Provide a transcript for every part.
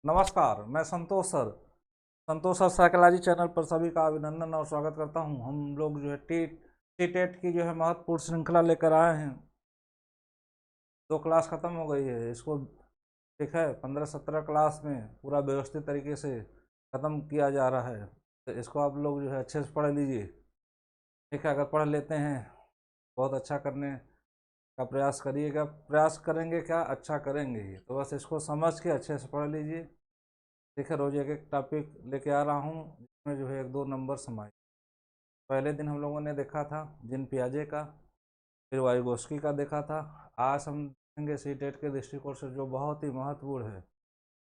नमस्कार, मैं संतोष sir psychology channel पर सभी का अभिनंदन और स्वागत करता हूं। हम लोग जो है टेट की जो है महत्वपूर्ण श्रृंखला लेकर आए हैं। 2 क्लास ख़त्म हो गई है, इसको ठीक है 15-17 क्लास में पूरा व्यवस्थित तरीके से ख़त्म किया जा रहा है। तो इसको आप लोग जो है अच्छे से पढ़ लीजिए, ठीक है। अगर पढ़ लेते हैं बहुत अच्छा करने का प्रयास करिएगा। प्रयास करेंगे क्या, अच्छा करेंगे ही। तो बस इसको समझ के अच्छे से पढ़ लीजिए, ठीक है। रोज एक एक टॉपिक लेके आ रहा हूँ जिसमें जो है 1-2 नंबर समाए। पहले दिन हम लोगों ने देखा था जिन पियाजे का, फिर वाइगोस्की का देखा था। आज हम देखेंगे सीटेट के दृष्टिकोण से जो बहुत ही महत्वपूर्ण है,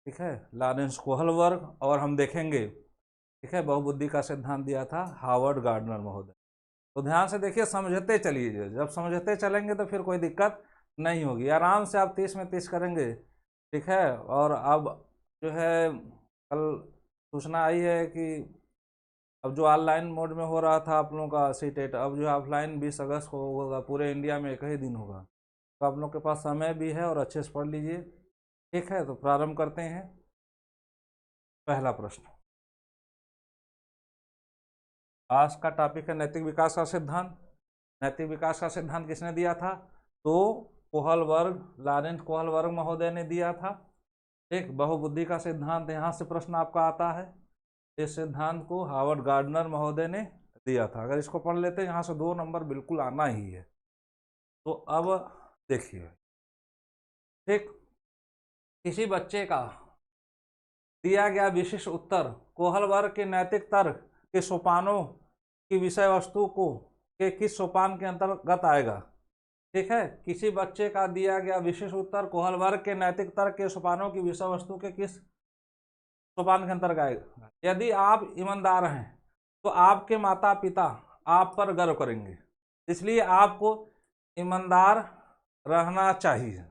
ठीक है, लॉरेंस कोहलबर्ग। और हम देखेंगे, ठीक है, बहुबुद्धि का सिद्धांत दिया था हार्वर्ड गार्डनर महोदय। तो ध्यान से देखिए, समझते चलिए। जब समझते चलेंगे तो फिर कोई दिक्कत नहीं होगी, आराम से आप 30 में 30 करेंगे, ठीक है। और अब जो है कल सूचना आई है कि अब जो ऑनलाइन मोड में हो रहा था आप लोगों का सीटेट, अब जो ऑफलाइन 20 अगस्त को होगा। पूरे इंडिया में एक ही दिन होगा, तो आप लोग के पास समय भी है और अच्छे से पढ़ लीजिए, ठीक है। तो प्रारंभ करते हैं। पहला प्रश्न, आज का टॉपिक है नैतिक विकास का सिद्धांत। नैतिक विकास का सिद्धांत किसने दिया था? तो कोहलबर्ग, लॉरेंस कोहलबर्ग महोदय ने दिया था। एक बहुबुद्धि का सिद्धांत, यहाँ से प्रश्न आपका आता है। इस सिद्धांत को हार्वर्ड गार्डनर महोदय ने दिया था। अगर इसको पढ़ लेते हैं यहाँ से 2 नंबर बिल्कुल आना ही है। तो अब देखिए, ठीक, किसी बच्चे का दिया गया विशिष्ट उत्तर कोहलबर्ग के नैतिक तर्क के सोपानों की विषय वस्तु को के किस सोपान के अंतर्गत आएगा? ठीक है, किसी बच्चे का दिया गया विशिष्ट उत्तर कोहलबर्ग के नैतिक तर्क के सोपानों की विषय वस्तु के किस सोपान के अंतर्गत आएगा? यदि आप ईमानदार हैं तो आपके माता पिता आप पर गर्व करेंगे, इसलिए आपको ईमानदार रहना चाहिए।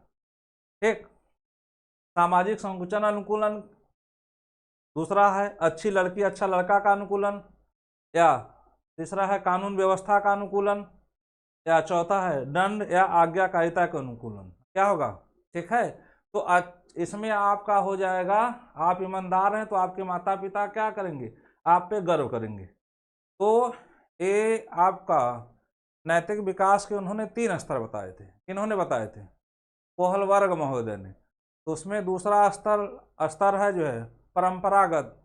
ठीक, सामाजिक संकुचन अनुकूलन, दूसरा है अच्छी लड़की अच्छा लड़का का अनुकूलन, या तीसरा है कानून व्यवस्था का अनुकूलन, या चौथा है दंड या आज्ञाकारिता का अनुकूलन। क्या होगा? ठीक है, तो इसमें आपका हो जाएगा, आप ईमानदार हैं तो आपके माता पिता क्या करेंगे? आप पे गर्व करेंगे। तो ये आपका नैतिक विकास के उन्होंने 3 स्तर बताए थे। इन्होंने बताए थे कोहलबर्ग महोदय ने। तो उसमें दूसरा स्तर है जो है परंपरागत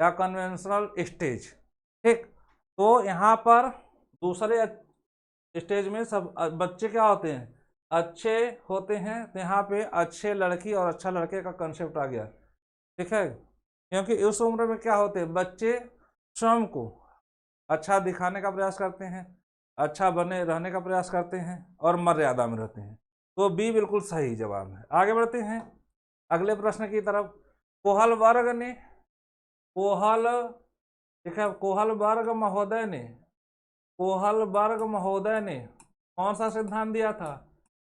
या कन्वेंशनल स्टेज। ठीक, तो यहाँ पर दूसरे स्टेज में सब बच्चे क्या होते हैं? अच्छे होते हैं। तो यहाँ पे अच्छे लड़की और अच्छा लड़के का कंसेप्ट आ गया, ठीक है। क्योंकि इस उम्र में क्या होते हैं बच्चे? स्वयं को अच्छा दिखाने का प्रयास करते हैं, अच्छा बने रहने का प्रयास करते हैं और मर्यादा में रहते हैं। तो बी बिल्कुल सही जवाब है। आगे बढ़ते हैं अगले प्रश्न की तरफ। कोहलबर्ग महोदय ने कौन सा सिद्धांत दिया था?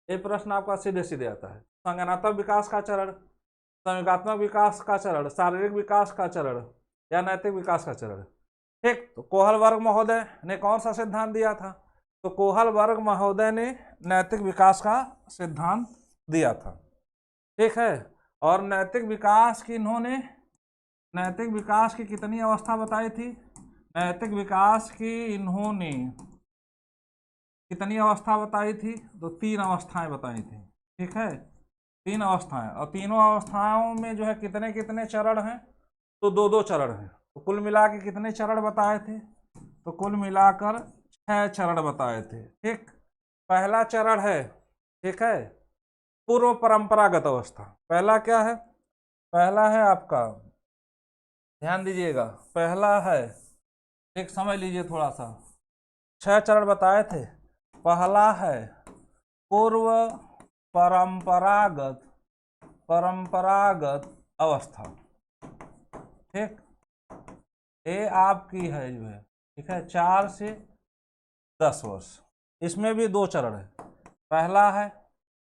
ये प्रश्न आपका सीधे सीधे आता है। संज्ञानात्मक विकास का चरण, संवेगात्मक विकास का चरण, शारीरिक विकास का चरण, या नैतिक विकास का चरण। ठीक, तो कोहलबर्ग महोदय ने कौन सा सिद्धांत दिया था? तो कोहलबर्ग महोदय ने नैतिक विकास का सिद्धांत दिया था, ठीक है। और नैतिक विकास की कितनी अवस्था बताई थी? नैतिक विकास की इन्होंने कितनी अवस्था बताई थी? तो 3 अवस्थाएं बताई थी, ठीक है, 3 अवस्थाएं। और तीनों अवस्थाओं में जो है कितने कितने चरण हैं? तो 2-2 चरण हैं। तो कुल मिला के कितने चरण बताए थे? तो कुल मिलाकर 6 चरण बताए थे। ठीक, पहला चरण है, ठीक है, पूर्व परंपरागत अवस्था। पहला क्या है? पहला है आपका, ध्यान दीजिएगा, पहला है, एक समझ लीजिए थोड़ा सा, 6 चरण बताए थे। पहला है पूर्व परंपरागत अवस्था। ठीक, ये आपकी है जो है, ठीक है, 4 से 10 वर्ष। इसमें भी 2 चरण है। पहला है,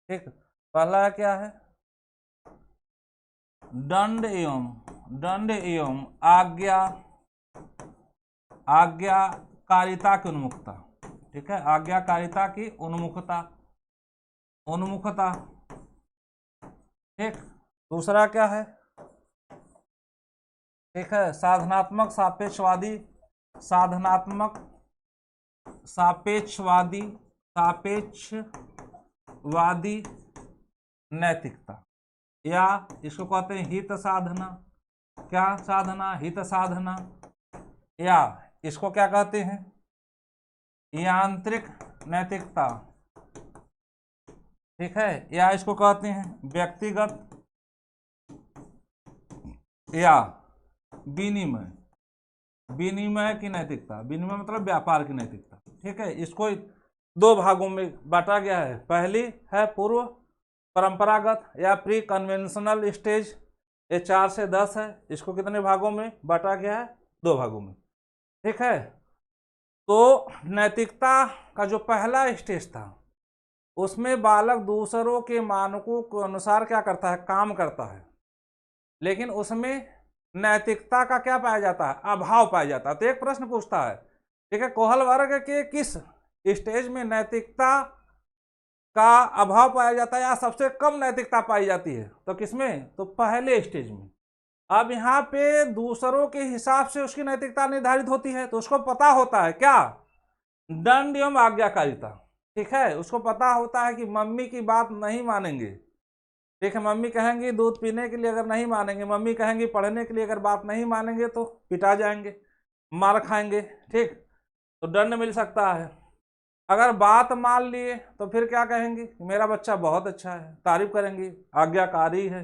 ठीक, पहला क्या है? दंड एवं आज्ञाकारिता की उन्मुखता। ठीक है, आज्ञाकारिता की उन्मुखता। ठीक, दूसरा क्या है? ठीक है। साधनात्मक सापेक्षवादी, साधनात्मक सापेक्षवादी, सापेक्षवादी नैतिकता, या इसको कहते हैं हित साधना। क्या साधना? हित साधना। या इसको क्या कहते हैं? यांत्रिक नैतिकता। ठीक है। या इसको कहते हैं व्यक्तिगत या विनिमय, विनिमय की नैतिकता। विनिमय मतलब व्यापार की नैतिकता। ठीक है। इसको दो भागों में बांटा गया है। पहली है पूर्व परंपरागत या प्री कन्वेंशनल स्टेज, ये 4 से 10 है। इसको कितने भागों में बांटा गया है? 2 भागों में। ठीक है। तो नैतिकता का जो पहला स्टेज था उसमें बालक दूसरों के मानकों के अनुसार क्या करता है? काम करता है। लेकिन उसमें नैतिकता का क्या पाया जाता है? अभाव पाया जाता है। तो एक प्रश्न पूछता है, ठीक है, कोहल वर्ग के किस स्टेज में नैतिकता का अभाव पाया जाता है या सबसे कम नैतिकता पाई जाती है? तो किसमें? तो पहले स्टेज में। अब यहाँ पे दूसरों के हिसाब से उसकी नैतिकता निर्धारित होती है। तो उसको पता होता है क्या? दंड एवं आज्ञाकारिता। ठीक है। उसको पता होता है कि मम्मी की बात नहीं मानेंगे। ठीक है। मम्मी कहेंगी दूध पीने के लिए, अगर नहीं मानेंगे, मम्मी कहेंगी पढ़ने के लिए, अगर बात नहीं मानेंगे तो पिटा जाएंगे, मार खाएंगे। ठीक, तो दंड मिल सकता है। अगर बात मान लिए तो फिर क्या कहेंगी? मेरा बच्चा बहुत अच्छा है, तारीफ करेंगी, आज्ञाकारी है।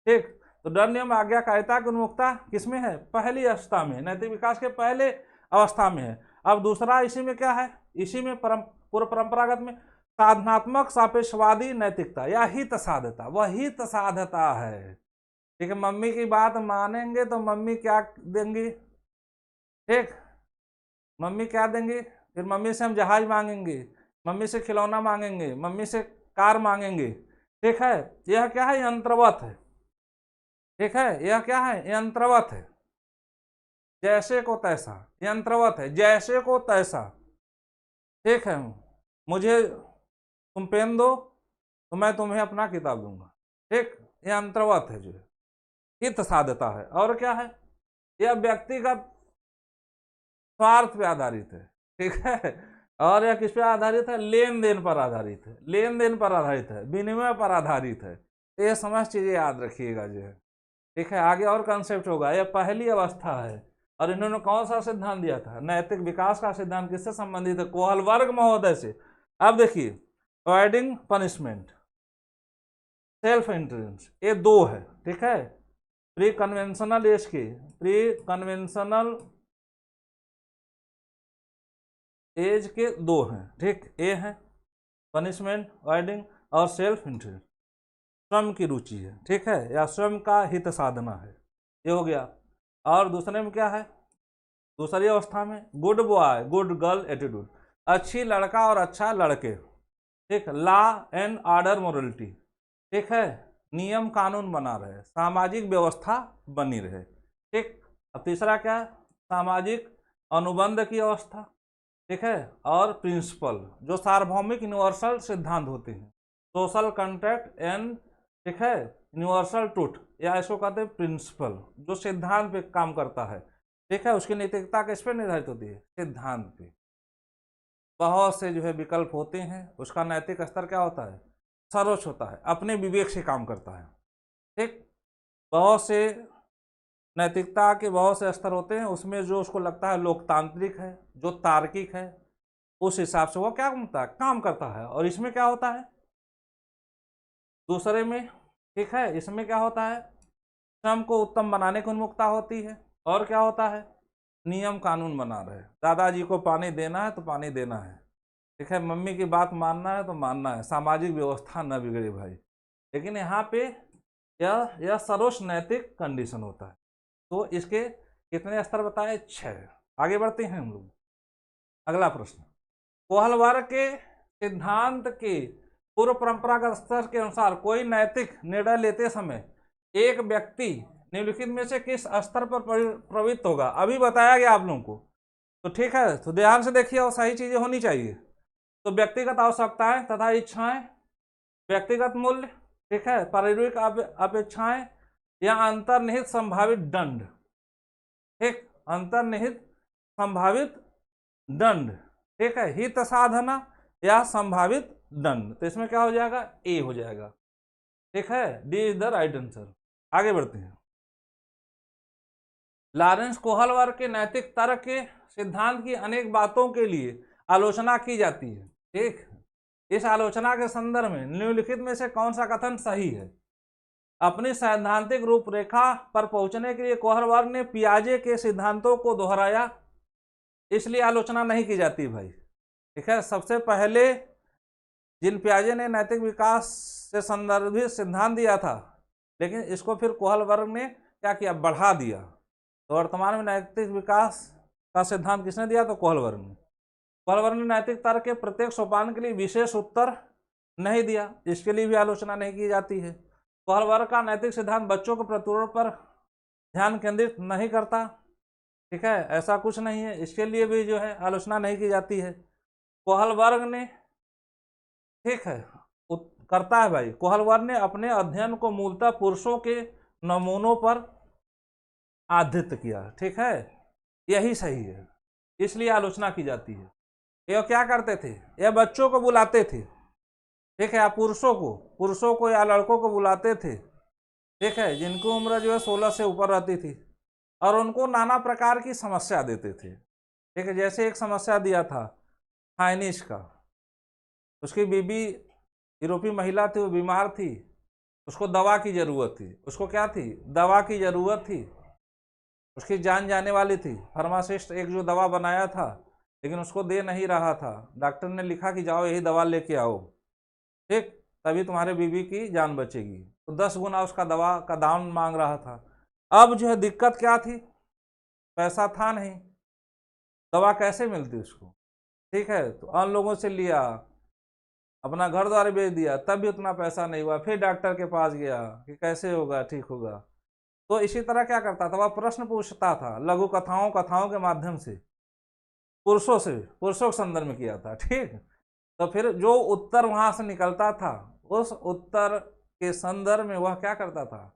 ठीक, तो दंड एवं आज्ञाकारिता की उन्मुखता किसमें है? पहली अवस्था में, नैतिक विकास के पहले अवस्था में है। अब दूसरा इसी में क्या है? इसी में पूर्व परंपरागत में साधनात्मक सापेक्षवादी नैतिकता या हित साधता। वह हित साधता है। ठीक है। मम्मी की बात मानेंगे तो मम्मी क्या देंगी? ठीक, मम्मी क्या देंगी? फिर मम्मी से हम जहाज मांगेंगे, मम्मी से खिलौना मांगेंगे, मम्मी से कार मांगेंगे। ठीक है। यह क्या है? यंत्रवत है। ठीक है। यह क्या है? यंत्रवत है। जैसे को तैसा, यंत्रवत है, जैसे को तैसा। ठीक है। मुझे तुम पेन दो तो मैं तुम्हें अपना किताब दूंगा। ठीक, यह अंतर्वत है, जो हित साधता है। और क्या है? यह व्यक्तिगत स्वार्थ पे आधारित है। ठीक है। और यह किस पे आधारित है? लेन देन पर आधारित है। लेन देन पर आधारित है, विनिमय पर आधारित है। तो ये समझ चीजें याद रखिएगा जो है। ठीक है। आगे और कंसेप्ट होगा। यह पहली अवस्था है। और इन्होंने कौन सा सिद्धांत दिया था? नैतिक विकास का सिद्धांत किससे संबंधित है? कोहल वर्ग महोदय से। अब देखिए, अवॉइडिंग पनिशमेंट, सेल्फ इंट्रेंस, ये 2 है। ठीक है। प्री कन्वेंशनल एज के, प्री कन्वेंशनल एज के 2 हैं। ठीक, ए है पनिशमेंट, अवॉइडिंग, और सेल्फ इंट्रेंस स्वयं की रुचि है। ठीक है, या स्वयं का हित साधना है। ये हो गया। और दूसरे में क्या है? दूसरी अवस्था में good boy good girl attitude, अच्छी लड़का और अच्छा लड़के। ठीक, लॉ एंड ऑर्डर मोरलिटी। ठीक है, नियम कानून बना रहे, सामाजिक व्यवस्था बनी रहे। ठीक। अब तीसरा क्या है? सामाजिक अनुबंध की अवस्था। ठीक है। और प्रिंसिपल, जो सार्वभौमिक यूनिवर्सल सिद्धांत होते हैं, सोशल कॉन्ट्रैक्ट एंड, ठीक है, यूनिवर्सल ट्रूथ, या इसको कहते हैं प्रिंसिपल, जो सिद्धांत पे काम करता है। ठीक है। उसकी नैतिकता किस पे निर्धारित होती है? सिद्धांत पे। बहुत से जो है विकल्प होते हैं, उसका नैतिक स्तर क्या होता है? सर्वोच्च होता है, अपने विवेक से काम करता है। ठीक। बहुत से नैतिकता के बहुत से स्तर होते हैं, उसमें जो उसको लगता है लोकतांत्रिक है, जो तार्किक है, उस हिसाब से वो क्या करता है? काम करता है। और इसमें क्या होता है? दूसरे में, ठीक है, इसमें क्या होता है? स्वयं को उत्तम बनाने की उन्मुखता होती है। और क्या होता है? नियम कानून बना रहे, दादाजी को पानी देना है तो पानी देना है। ठीक है। मम्मी की बात मानना है तो मानना है, सामाजिक व्यवस्था न बिगड़े भाई। लेकिन यहाँ पे यह सर्वोच्च नैतिक कंडीशन होता है। तो इसके कितने स्तर बताए? 6। आगे बढ़ते हैं हम लोग। अगला प्रश्न, कोहल वर्ग के सिद्धांत के पूर्व परंपरागत स्तर के अनुसार कोई नैतिक निर्णय लेते समय एक व्यक्ति निम्नलिखित में से किस स्तर पर प्रवृत्त होगा? अभी बताया गया आप लोगों को। तो ठीक है, तो ध्यान से देखिए और सही चीजें होनी चाहिए। तो व्यक्तिगत आवश्यकताएं तथा इच्छाएं, व्यक्तिगत मूल्य, ठीक है, पारिवारिक अपेक्षाएं, या अंतर्निहित संभावित दंड। ठीक, अंतर्निहित संभावित दंड, ठीक है, हित साधना या संभावित दंड, तो इसमें क्या हो जाएगा, ए हो जाएगा, ठीक है, D is the right answer. आगे बढ़ते हैं। लॉरेंस कोहलवर के नैतिक तर्क के सिद्धांत की अनेक बातों के लिए आलोचना की जाती है, ठीक, इस आलोचना के संदर्भ में निम्नलिखित में से कौन सा कथन सही है। अपनी सैद्धांतिक रूपरेखा पर पहुंचने के लिए कोहलवर ने पियाजे के सिद्धांतों को दोहराया, इसलिए आलोचना नहीं की जाती भाई, ठीक है। सबसे पहले जिन पियाजे ने नैतिक विकास से संदर्भित सिद्धांत दिया था, लेकिन इसको फिर कोहलवर ने क्या किया, बढ़ा दिया। तो वर्तमान में नैतिक विकास का सिद्धांत किसने दिया, तो कोहलवर ने। कोहलवर ने नैतिक तर्क के प्रत्येक सोपान के लिए विशेष उत्तर नहीं दिया, इसके लिए भी आलोचना नहीं की जाती है। कोहलवर का नैतिक सिद्धांत बच्चों के प्रतिरूप पर ध्यान केंद्रित नहीं करता, ठीक है, ऐसा कुछ नहीं है, इसके लिए भी जो है आलोचना नहीं की जाती है। कोहलवर्ग ने, ठीक है, करता है भाई, कोहलवर ने अपने अध्ययन को मूलतः पुरुषों के नमूनों पर आधारित किया, ठीक है, यही सही है, इसलिए आलोचना की जाती है। ये क्या करते थे, ये बच्चों को बुलाते थे, ठीक है, या पुरुषों को या लड़कों को बुलाते थे, ठीक है, जिनकी उम्र जो है 16 से ऊपर रहती थी, और उनको नाना प्रकार की समस्या देते थे, ठीक है। जैसे एक समस्या दिया था हाइनिश का, उसकी बीबी यूरोपीय महिला थी, वो बीमार थी, उसको दवा की जरूरत थी, उसको क्या थी, दवा की जरूरत थी, उसकी जान जाने वाली थी। फार्मासिस्ट एक जो दवा बनाया था, लेकिन उसको दे नहीं रहा था, डॉक्टर ने लिखा कि जाओ यही दवा लेके आओ, ठीक, तभी तुम्हारे बीबी की जान बचेगी। तो 10 गुना उसका दवा का दाम मांग रहा था। अब जो है दिक्कत क्या थी, पैसा था नहीं, दवा कैसे मिलती उसको, ठीक है, तो अन्य लोगों से लिया, अपना घर द्वार बेच दिया, तब भी उतना पैसा नहीं हुआ, फिर डॉक्टर के पास गया कि कैसे होगा, ठीक होगा। तो इसी तरह क्या करता था, वह प्रश्न पूछता था लघु कथाओं के माध्यम से, पुरुषों के संदर्भ में किया था, ठीक। तो फिर जो उत्तर वहां से निकलता था, उस उत्तर के संदर्भ में वह क्या करता था,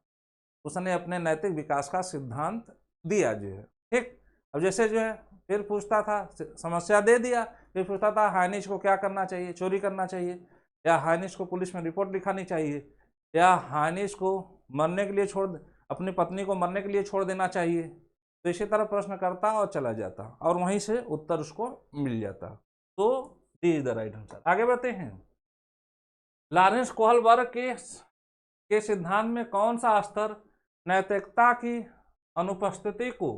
उसने अपने नैतिक विकास का सिद्धांत दिया जो है, ठीक। अब जैसे जो है फिर पूछता था, समस्या दे दिया, फिर पूछता था हाइनिश को क्या करना चाहिए, चोरी करना चाहिए, या हाइनिश को पुलिस में रिपोर्ट लिखानी चाहिए, या हाइनिश को मरने के लिए अपनी पत्नी को मरने के लिए छोड़ देना चाहिए। तो इसी तरह प्रश्न करता और चला जाता, और वहीं से उत्तर उसको मिल जाता। तो D is the right answer. आगे बढ़ते हैं। लॉरेंस कोहलबर्ग के सिद्धांत में कौन सा स्तर नैतिकता की अनुपस्थिति को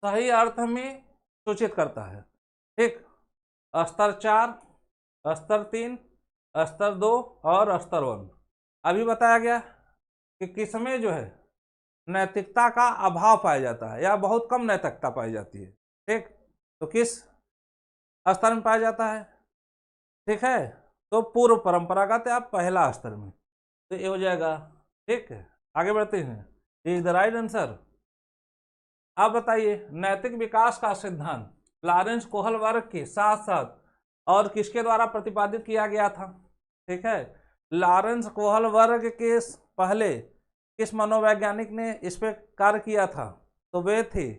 सही अर्थ में सूचित करता है, ठीक। स्तर 4, स्तर 3, स्तर 2 और स्तर 1। अभी बताया गया कि किसमें जो है नैतिकता का अभाव पाया जाता है, या बहुत कम नैतिकता पाई जाती है, ठीक। तो किस स्तर में पाया जाता है, ठीक है, तो पूर्व परंपरागत या पहला स्तर में, तो ये हो जाएगा, ठीक है। आगे बढ़ते हैं, इज द राइट आंसर। आप बताइए, नैतिक विकास का सिद्धांत लॉरेंस कोहलबर्ग के साथ साथ और किसके द्वारा प्रतिपादित किया गया था, ठीक है। लॉरेंस कोहलबर्ग के पहले किस मनोवैज्ञानिक ने इस पर कार्य किया था, तो वे थे,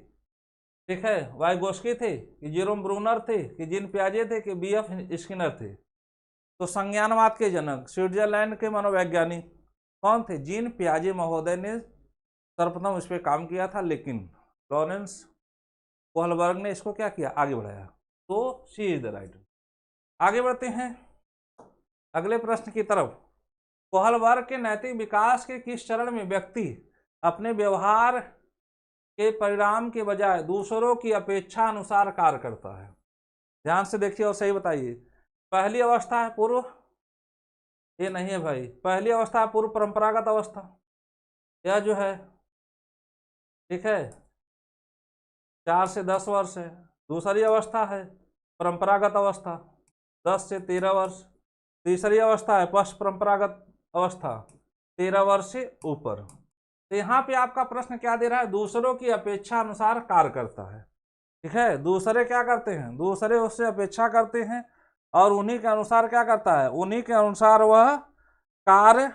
ठीक है, वाइगोस्की थे, कि जेरोम ब्रूनर थे, कि जीन पियाजे थे, कि बीएफ स्किनर थे। तो संज्ञानवाद के जनक स्विट्जरलैंड के मनोवैज्ञानिक कौन थे, जीन पियाजे महोदय ने सर्वप्रथम इस पर काम किया था, लेकिन लॉरेंस कोहलबर्ग ने इसको क्या किया, आगे बढ़ाया। तो सी इज द राइट। आगे बढ़ते हैं अगले प्रश्न की तरफ। कोहलबर्ग के नैतिक विकास के किस चरण में व्यक्ति अपने व्यवहार के परिणाम के बजाय दूसरों की अपेक्षा अनुसार कार्य करता है? ध्यान से देखिए और सही बताइए। पहली अवस्था है पूर्व, ये नहीं है भाई, पहली अवस्था है पूर्व परंपरागत अवस्था, यह जो है, ठीक है, 4 से 10 वर्ष है। दूसरी अवस्था है परंपरागत अवस्था, 10 से 13 वर्ष। तीसरी अवस्था है पश्च परंपरागत अवस्था, 13 वर्ष से ऊपर। तो यहाँ पे आपका प्रश्न क्या दे रहा है, दूसरों की अपेक्षा अनुसार कार्य करता है, ठीक है। दूसरे क्या करते हैं, दूसरे उससे अपेक्षा करते हैं, और उन्हीं के अनुसार क्या करता है, उन्हीं के अनुसार वह कार्य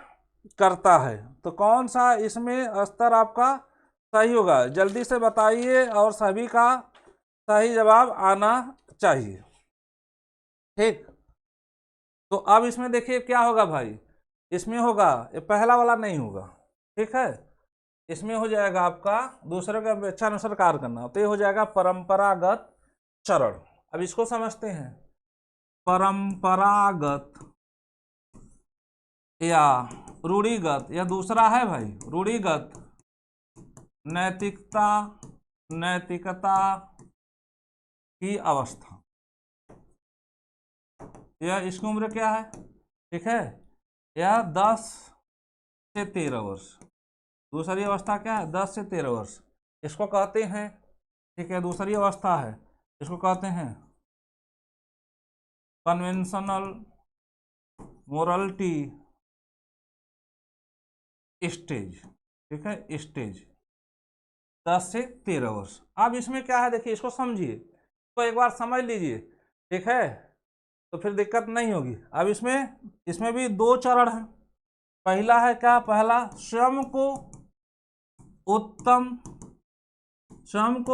करता है। तो कौन सा इसमें स्तर आपका सही होगा? जल्दी से बताइए और सभी का सही जवाब आना चाहिए। ठीक, तो अब इसमें देखिए क्या होगा भाई, इसमें होगा, ये पहला वाला नहीं होगा। ठीक है, इसमें हो जाएगा आपका दूसरे का अपेक्षा अनुसार कार्य करना, तो ये हो जाएगा परंपरागत चरण। अब इसको समझते हैं, परंपरागत या रूढ़िगत, या दूसरा है भाई रूढ़िगत नैतिकता, नैतिकता की अवस्था। यह इसकी उम्र क्या है? ठीक है, यह 10 से 13 वर्ष। दूसरी अवस्था क्या है? 10 से 13 वर्ष, इसको कहते हैं, ठीक है, दूसरी अवस्था है, इसको कहते हैं कन्वेंशनल मोरालिटी स्टेज। ठीक है, स्टेज 10 से 13 वर्ष। अब इसमें क्या है देखिए, इसको समझिए, तो एक बार समझ लीजिए। ठीक है, तो फिर दिक्कत नहीं होगी। अब इसमें भी 2 चरण हैं। पहला है क्या? पहला स्वयं को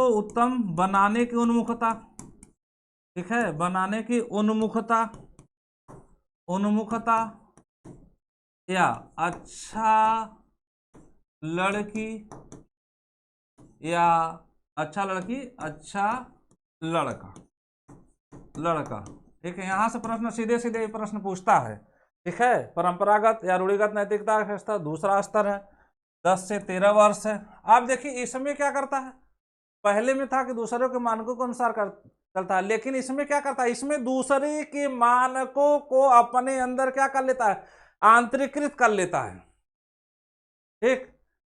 उत्तम बनाने की उन्मुखता। ठीक है, बनाने की उन्मुखता या अच्छा लड़की या अच्छा लड़की, अच्छा लड़का। ठीक है, यहां से प्रश्न सीधे सीधे प्रश्न पूछता है। ठीक है, परंपरागत या रूढ़िगत नैतिकता का स्तर दूसरा स्तर है, 10 से 13 वर्ष है। आप देखिए इसमें क्या करता है, पहले में था कि दूसरों के मानकों के अनुसार चलता है, लेकिन इसमें क्या करता है, इसमें दूसरे के मानकों को अपने अंदर क्या कर लेता है, आंतरिकृत कर लेता है। ठीक,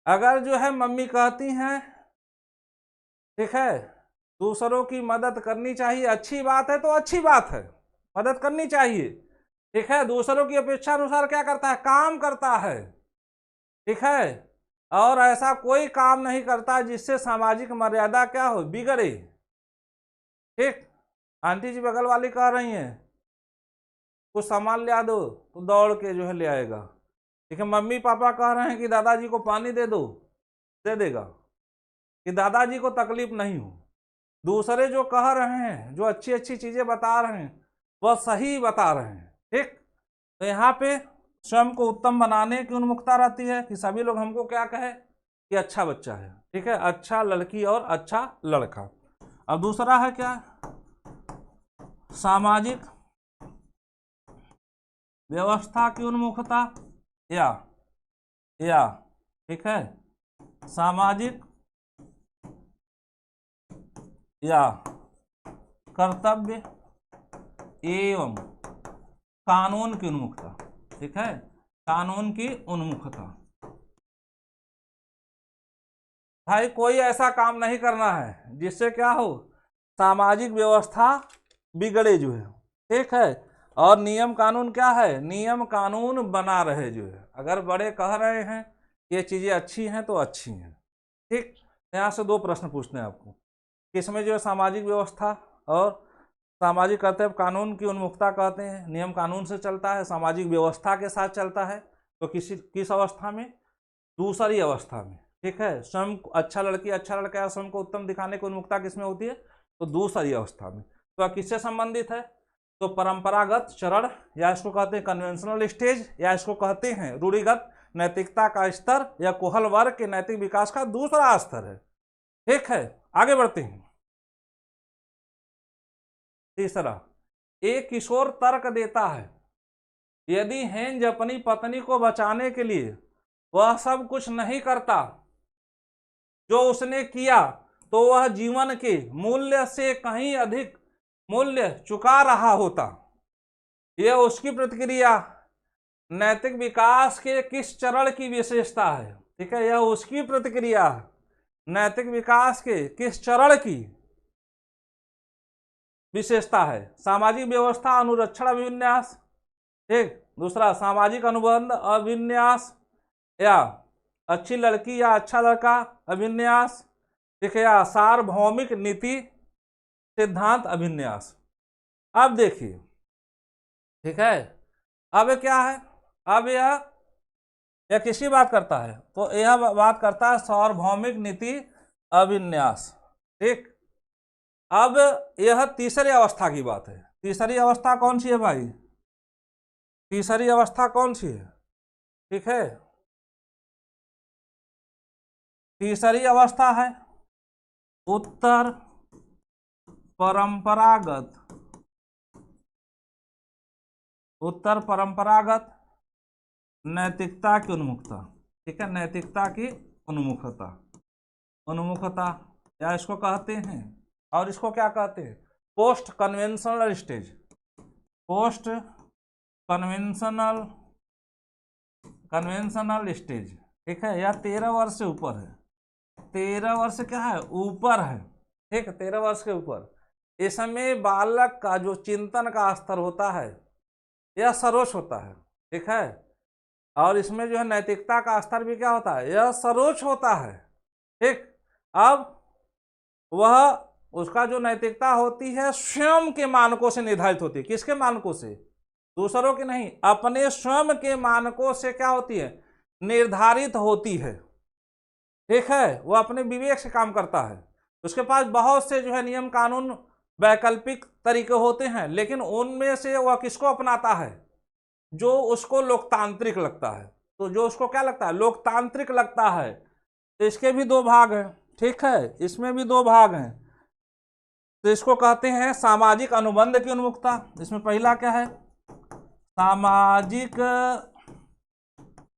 अगर जो है मम्मी कहती हैं, ठीक है, दूसरों की मदद करनी चाहिए, अच्छी बात है, तो अच्छी बात है, मदद करनी चाहिए। ठीक है, दूसरों की अपेक्षा अनुसार क्या करता है, काम करता है। ठीक है, और ऐसा कोई काम नहीं करता जिससे सामाजिक मर्यादा क्या हो, बिगड़े। ठीक, आंटी जी बगल वाली कह रही हैं कुछ सामान ले आ दो, तो दौड़ के जो है ले आएगा। ठीक है, मम्मी पापा कह रहे हैं कि दादाजी को पानी दे दो, दे देगा, कि दादाजी को तकलीफ नहीं हो। दूसरे जो कह रहे हैं, जो अच्छी अच्छी चीजें बता रहे हैं, वह सही बता रहे हैं। ठीक, तो यहाँ पे स्वयं को उत्तम बनाने की उन्मुखता रहती है कि सभी लोग हमको क्या कहे कि अच्छा बच्चा है। ठीक है, अच्छा लड़की और अच्छा लड़का। अब दूसरा है क्या, सामाजिक व्यवस्था की उन्मुखता या ठीक है, सामाजिक या कर्तव्य एवं कानून की उन्मुखता। ठीक है, कानून की उन्मुखता। भाई कोई ऐसा काम नहीं करना है जिससे क्या हो, सामाजिक व्यवस्था बिगड़े जो है। ठीक है, और नियम कानून क्या है, नियम कानून बना रहे जो है। अगर बड़े कह रहे हैं ये चीजें अच्छी हैं तो अच्छी हैं। ठीक, यहाँ से 2 प्रश्न पूछते हैं आपको, किसमें जो है सामाजिक व्यवस्था और सामाजिक कर्तव्य कानून की उन्मुखता कहते हैं, नियम कानून से चलता है, सामाजिक व्यवस्था के साथ चलता है, तो किस अवस्था में, दूसरी अवस्था में। ठीक है, स्वयं अच्छा लड़की अच्छा लड़का है, स्वयं को उत्तम दिखाने की उन्मुखता किसमें होती है, तो दूसरी अवस्था में। तो किससे संबंधित है, तो परंपरागत चरण, या इसको कहते हैं कन्वेंशनल स्टेज, या इसको कहते हैं रूढ़िगत नैतिकता का स्तर, या कोहल वर्ग के नैतिक विकास का दूसरा स्तर है। ठीक है, आगे बढ़ते हैं। तीसरा, एक किशोर तर्क देता है, यदि हेंज अपनी पत्नी को बचाने के लिए वह सब कुछ नहीं करता जो उसने किया, तो वह जीवन के मूल्य से कहीं अधिक मूल्य चुका रहा होता। यह उसकी प्रतिक्रिया नैतिक विकास के किस चरण की विशेषता है। ठीक है, यह उसकी प्रतिक्रिया नैतिक विकास के किस चरण की विशेषता है, सामाजिक व्यवस्था अनुरक्षण अभिविन्यास। ठीक, दूसरा सामाजिक अनुबंध अभिन्यास, या अच्छी लड़की या अच्छा लड़का अभिन्यास। ठीक है, या सार्वभौमिक नीति सिद्धांत अभिन्यास। अब देखिए, ठीक है, अब क्या है, अब यह यह किसकी बात करता है? तो यह बात करता है सार्वभौमिक नीति अभिन्यास। ठीक, अब यह तीसरी अवस्था की बात है। तीसरी अवस्था कौन सी है भाई? तीसरी अवस्था कौन सी है? ठीक है, तीसरी अवस्था है उत्तर परंपरागत, उत्तर परंपरागत नैतिकता की उन्मुखता। ठीक है, नैतिकता की उन्मुखता, उन्मुखता या इसको कहते हैं, और इसको क्या कहते हैं? Post conventional stage, post conventional, conventional stage. ठीक है, यह 13 वर्ष से ऊपर है। 13 वर्ष क्या है? ऊपर है। ठीक, 13 वर्ष के ऊपर। इसमें बालक का जो चिंतन का स्तर होता है यह सर्वोच्च होता है। ठीक है, और इसमें जो है नैतिकता का स्तर भी क्या होता है? यह सर्वोच्च होता है। ठीक, अब वह उसका जो नैतिकता होती है स्वयं के मानकों से निर्धारित होती है। किसके मानकों से? दूसरों के नहीं, अपने स्वयं के मानकों से क्या होती है? निर्धारित होती है। ठीक है, वह अपने विवेक से काम करता है। उसके पास बहुत से जो है नियम कानून वैकल्पिक तरीके होते हैं, लेकिन उनमें से वह किसको अपनाता है? जो उसको लोकतांत्रिक लगता है। तो जो उसको क्या लगता है? लोकतांत्रिक लगता है। तो इसके भी दो भाग हैं। ठीक है, इसमें भी दो भाग हैं। तो इसको कहते हैं सामाजिक अनुबंध की उन्मुखता। इसमें पहला क्या है? सामाजिक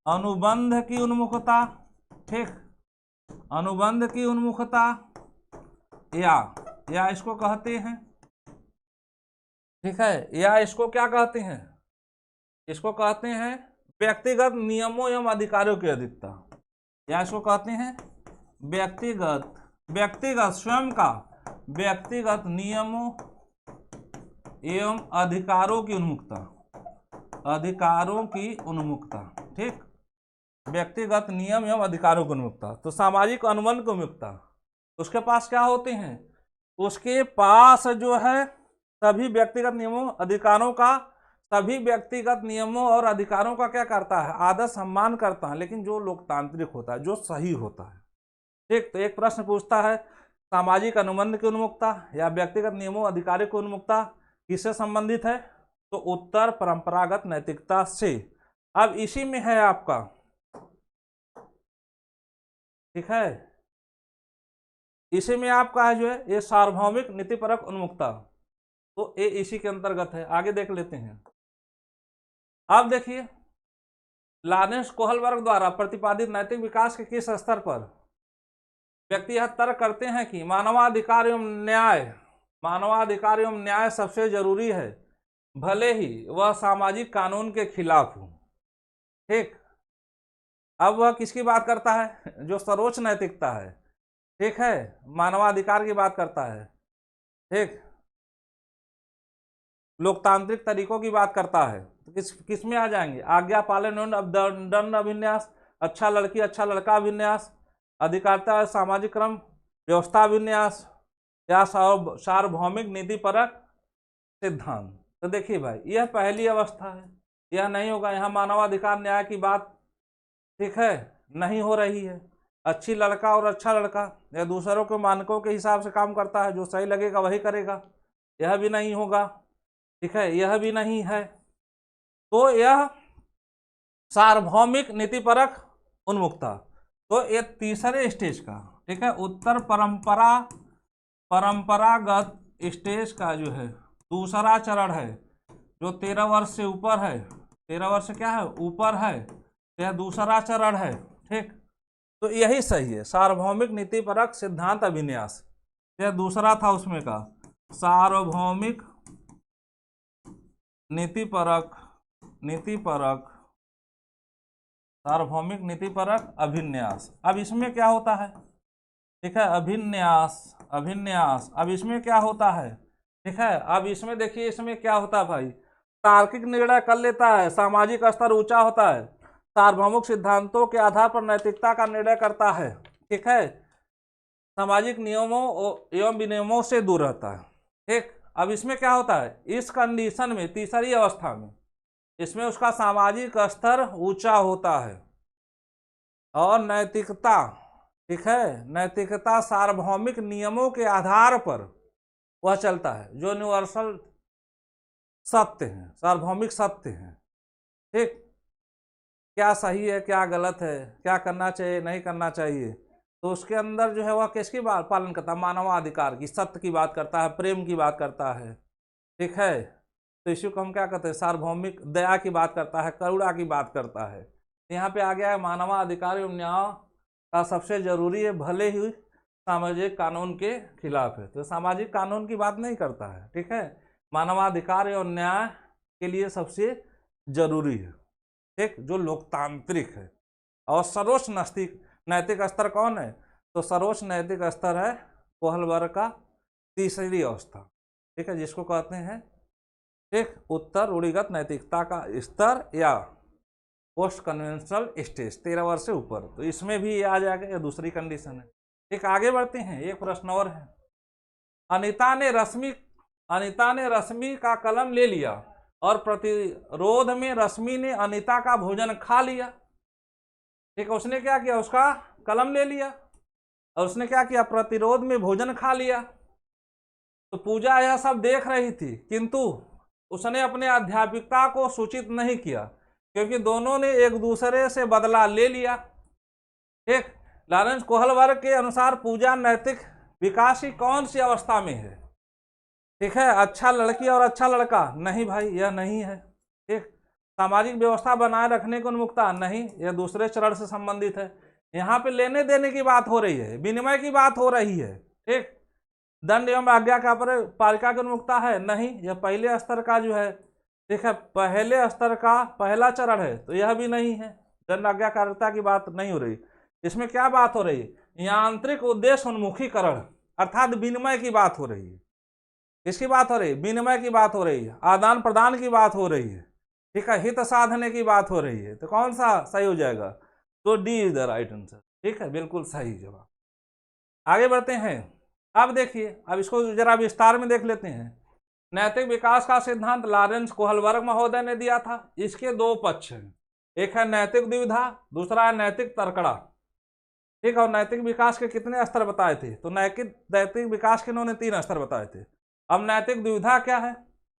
अनुबंध की उन्मुखता। ठीक, अनुबंध की उन्मुखता या इसको कहते हैं, ठीक है, या इसको क्या कहते हैं? इसको कहते हैं व्यक्तिगत नियमों एवं अधिकारों की अधिकता, या इसको कहते हैं व्यक्तिगत स्वयं का व्यक्तिगत नियमों एवं अधिकारों की उन्मुखता, अधिकारों की उन्मुखता। ठीक, व्यक्तिगत नियम एवं अधिकारों की उन्मुखता। तो सामाजिक अनुबंध की उन्मुखता, उसके पास क्या होते हैं? उसके पास जो है सभी व्यक्तिगत नियमों अधिकारों का, सभी व्यक्तिगत नियमों और अधिकारों का क्या करता है? आदर सम्मान करता है, लेकिन जो लोकतांत्रिक होता है, जो सही होता है। ठीक, तो एक प्रश्न पूछता है सामाजिक अनुबंध की उन्मुखता या व्यक्तिगत नियमों अधिकारों की उन्मुखता किससे संबंधित है? तो उत्तर परंपरागत नैतिकता से। अब इसी में है आपका, ठीक है, इसी में आपका है जो है ये सार्वभौमिक नीतिपरक उन्मुखता। तो ये इसी के अंतर्गत है। आगे देख लेते हैं। अब देखिए, लॉरेंस कोहलबर्ग द्वारा प्रतिपादित नैतिक विकास के किस स्तर पर व्यक्ति यह तर्क करते हैं कि मानवाधिकार एवं न्याय, मानवाधिकार एवं न्याय सबसे जरूरी है, भले ही वह सामाजिक कानून के खिलाफ हो। ठीक, अब वह किसकी बात करता है? जो सर्वोच्च नैतिकता है। ठीक है, मानवाधिकार की बात करता है। ठीक, लोकतांत्रिक तरीकों की बात करता है। तो किस में आ जाएंगे? आज्ञा पालन एवं दंड अभिन्यास, अच्छा लड़की अच्छा लड़का अभिन्यास, अधिकारिता सामाजिक क्रम व्यवस्था अभिन्यास, या सार्वभौमिक नीतिपरक सिद्धांत। तो देखिए भाई, यह पहली अवस्था है, यह नहीं होगा। यहाँ मानवाधिकार न्याय की बात, ठीक है, नहीं हो रही है। अच्छी लड़का और अच्छा लड़का, यह दूसरों के मानकों के हिसाब से काम करता है, जो सही लगेगा वही करेगा, यह भी नहीं होगा। ठीक है, यह भी नहीं है। तो यह सार्वभौमिक नीतिपरक उन्मुखता। तो ये तीसरे स्टेज का, ठीक है, उत्तर परंपरागत स्टेज का जो है दूसरा चरण है, जो 13 वर्ष से ऊपर है। 13 वर्ष क्या है? ऊपर है। यह दूसरा चरण है। ठीक, तो यही सही है, सार्वभौमिक नीतिपरक सिद्धांत अभिन्यास। यह दूसरा था उसमें का, सार्वभौमिक नीतिपरक सार्वभौमिक नीतिपरक अभिन्यास। अब इसमें क्या होता है? ठीक है, अभिन्यास। अब इसमें क्या होता है? ठीक है, अब इसमें देखिए, इसमें क्या होता है भाई? तार्किक निर्णय कर लेता है, सामाजिक स्तर ऊंचा होता है, सार्वभौमिक सिद्धांतों के आधार पर नैतिकता का निर्णय करता है। ठीक है, सामाजिक नियमों एवं विनियमों से दूर रहता है। ठीक, अब इसमें क्या होता है? इस कंडीशन में, तीसरी अवस्था में, इसमें उसका सामाजिक स्तर ऊंचा होता है। और नैतिकता, ठीक है, नैतिकता सार्वभौमिक नियमों के आधार पर वह चलता है, जो यूनिवर्सल सत्य हैं, सार्वभौमिक सत्य हैं। ठीक, क्या सही है, क्या गलत है, क्या करना चाहिए, नहीं करना चाहिए, तो उसके अंदर जो है वह किसकी बात पालन करता है? मानवाधिकार की, सत्य की बात करता है, प्रेम की बात करता है। ठीक है, तो इसी को हम क्या कहते हैं? सार्वभौमिक दया की बात करता है, करुणा की बात करता है। यहाँ पे आ गया है मानवाधिकार एवं न्याय का सबसे जरूरी है, भले ही सामाजिक कानून के खिलाफ है। तो सामाजिक कानून की बात नहीं करता है, ठीक है, मानवाधिकार एवं न्याय के लिए सबसे जरूरी है, ठीक, जो लोकतांत्रिक है। और सर्वोच्च नैतिक स्तर कौन है? तो सर्वोच्च नैतिक स्तर है कोहल वर्ग का तीसरी अवस्था, ठीक है, जिसको कहते हैं, ठीक, उत्तर रूढ़िगत नैतिकता का स्तर या पोस्ट कन्वेंशनल स्टेज, 13 वर्ष से ऊपर। तो इसमें भी ये आ जाएगा, ये दूसरी कंडीशन है। ठीक, आगे बढ़ते हैं, एक प्रश्न और है। अनीता ने रश्मि का कलम ले लिया और प्रतिरोध में रश्मि ने अनीता का भोजन खा लिया। ठीक है, उसने क्या किया? उसका कलम ले लिया और उसने क्या किया? प्रतिरोध में भोजन खा लिया। तो पूजा यह सब देख रही थी, किंतु उसने अपने अध्यापिका को सूचित नहीं किया, क्योंकि दोनों ने एक दूसरे से बदला ले लिया। ठीक, लॉरेंस कोहलवर्ग के अनुसार पूजा नैतिक विकास की कौन सी अवस्था में है? ठीक है, अच्छा लड़की और अच्छा लड़का? नहीं भाई, यह नहीं है। ठीक, सामाजिक व्यवस्था बनाए रखने की उन्मुखता? नहीं, यह दूसरे चरण से संबंधित है। यहाँ पे लेने देने की बात हो रही है, विनिमय की बात हो रही है। ठीक, दंड एवं आज्ञा का पालिका की उन्मुखता है? नहीं, यह पहले स्तर का जो है, ठीक है, पहले स्तर का पहला चरण है, तो यह भी नहीं है। दंड आज्ञाकारिता की बात नहीं हो रही। इसमें क्या बात हो रही है? यांत्रिक उद्देश्य उन्मुखीकरण अर्थात विनिमय की बात हो रही है। किसकी बात हो रही है? विनिमय की बात हो रही है, आदान प्रदान की बात हो रही है। ठीक है, हित साधने की बात हो रही है। तो कौन सा सही हो जाएगा? तो D is the right answer. ठीक है, बिल्कुल सही जवाब। आगे बढ़ते हैं। अब देखिए, अब इसको जरा विस्तार में देख लेते हैं। नैतिक विकास का सिद्धांत लॉरेंस कोहलवर्ग महोदय ने दिया था। इसके दो पक्ष हैं, एक है नैतिक द्विधा, दूसरा है नैतिक तर्कड़ा। ठीक, और नैतिक विकास के कितने स्तर बताए थे? तो नैतिक विकास के इन्होंने 3 स्तर बताए थे। अब नैतिक दुविधा क्या है?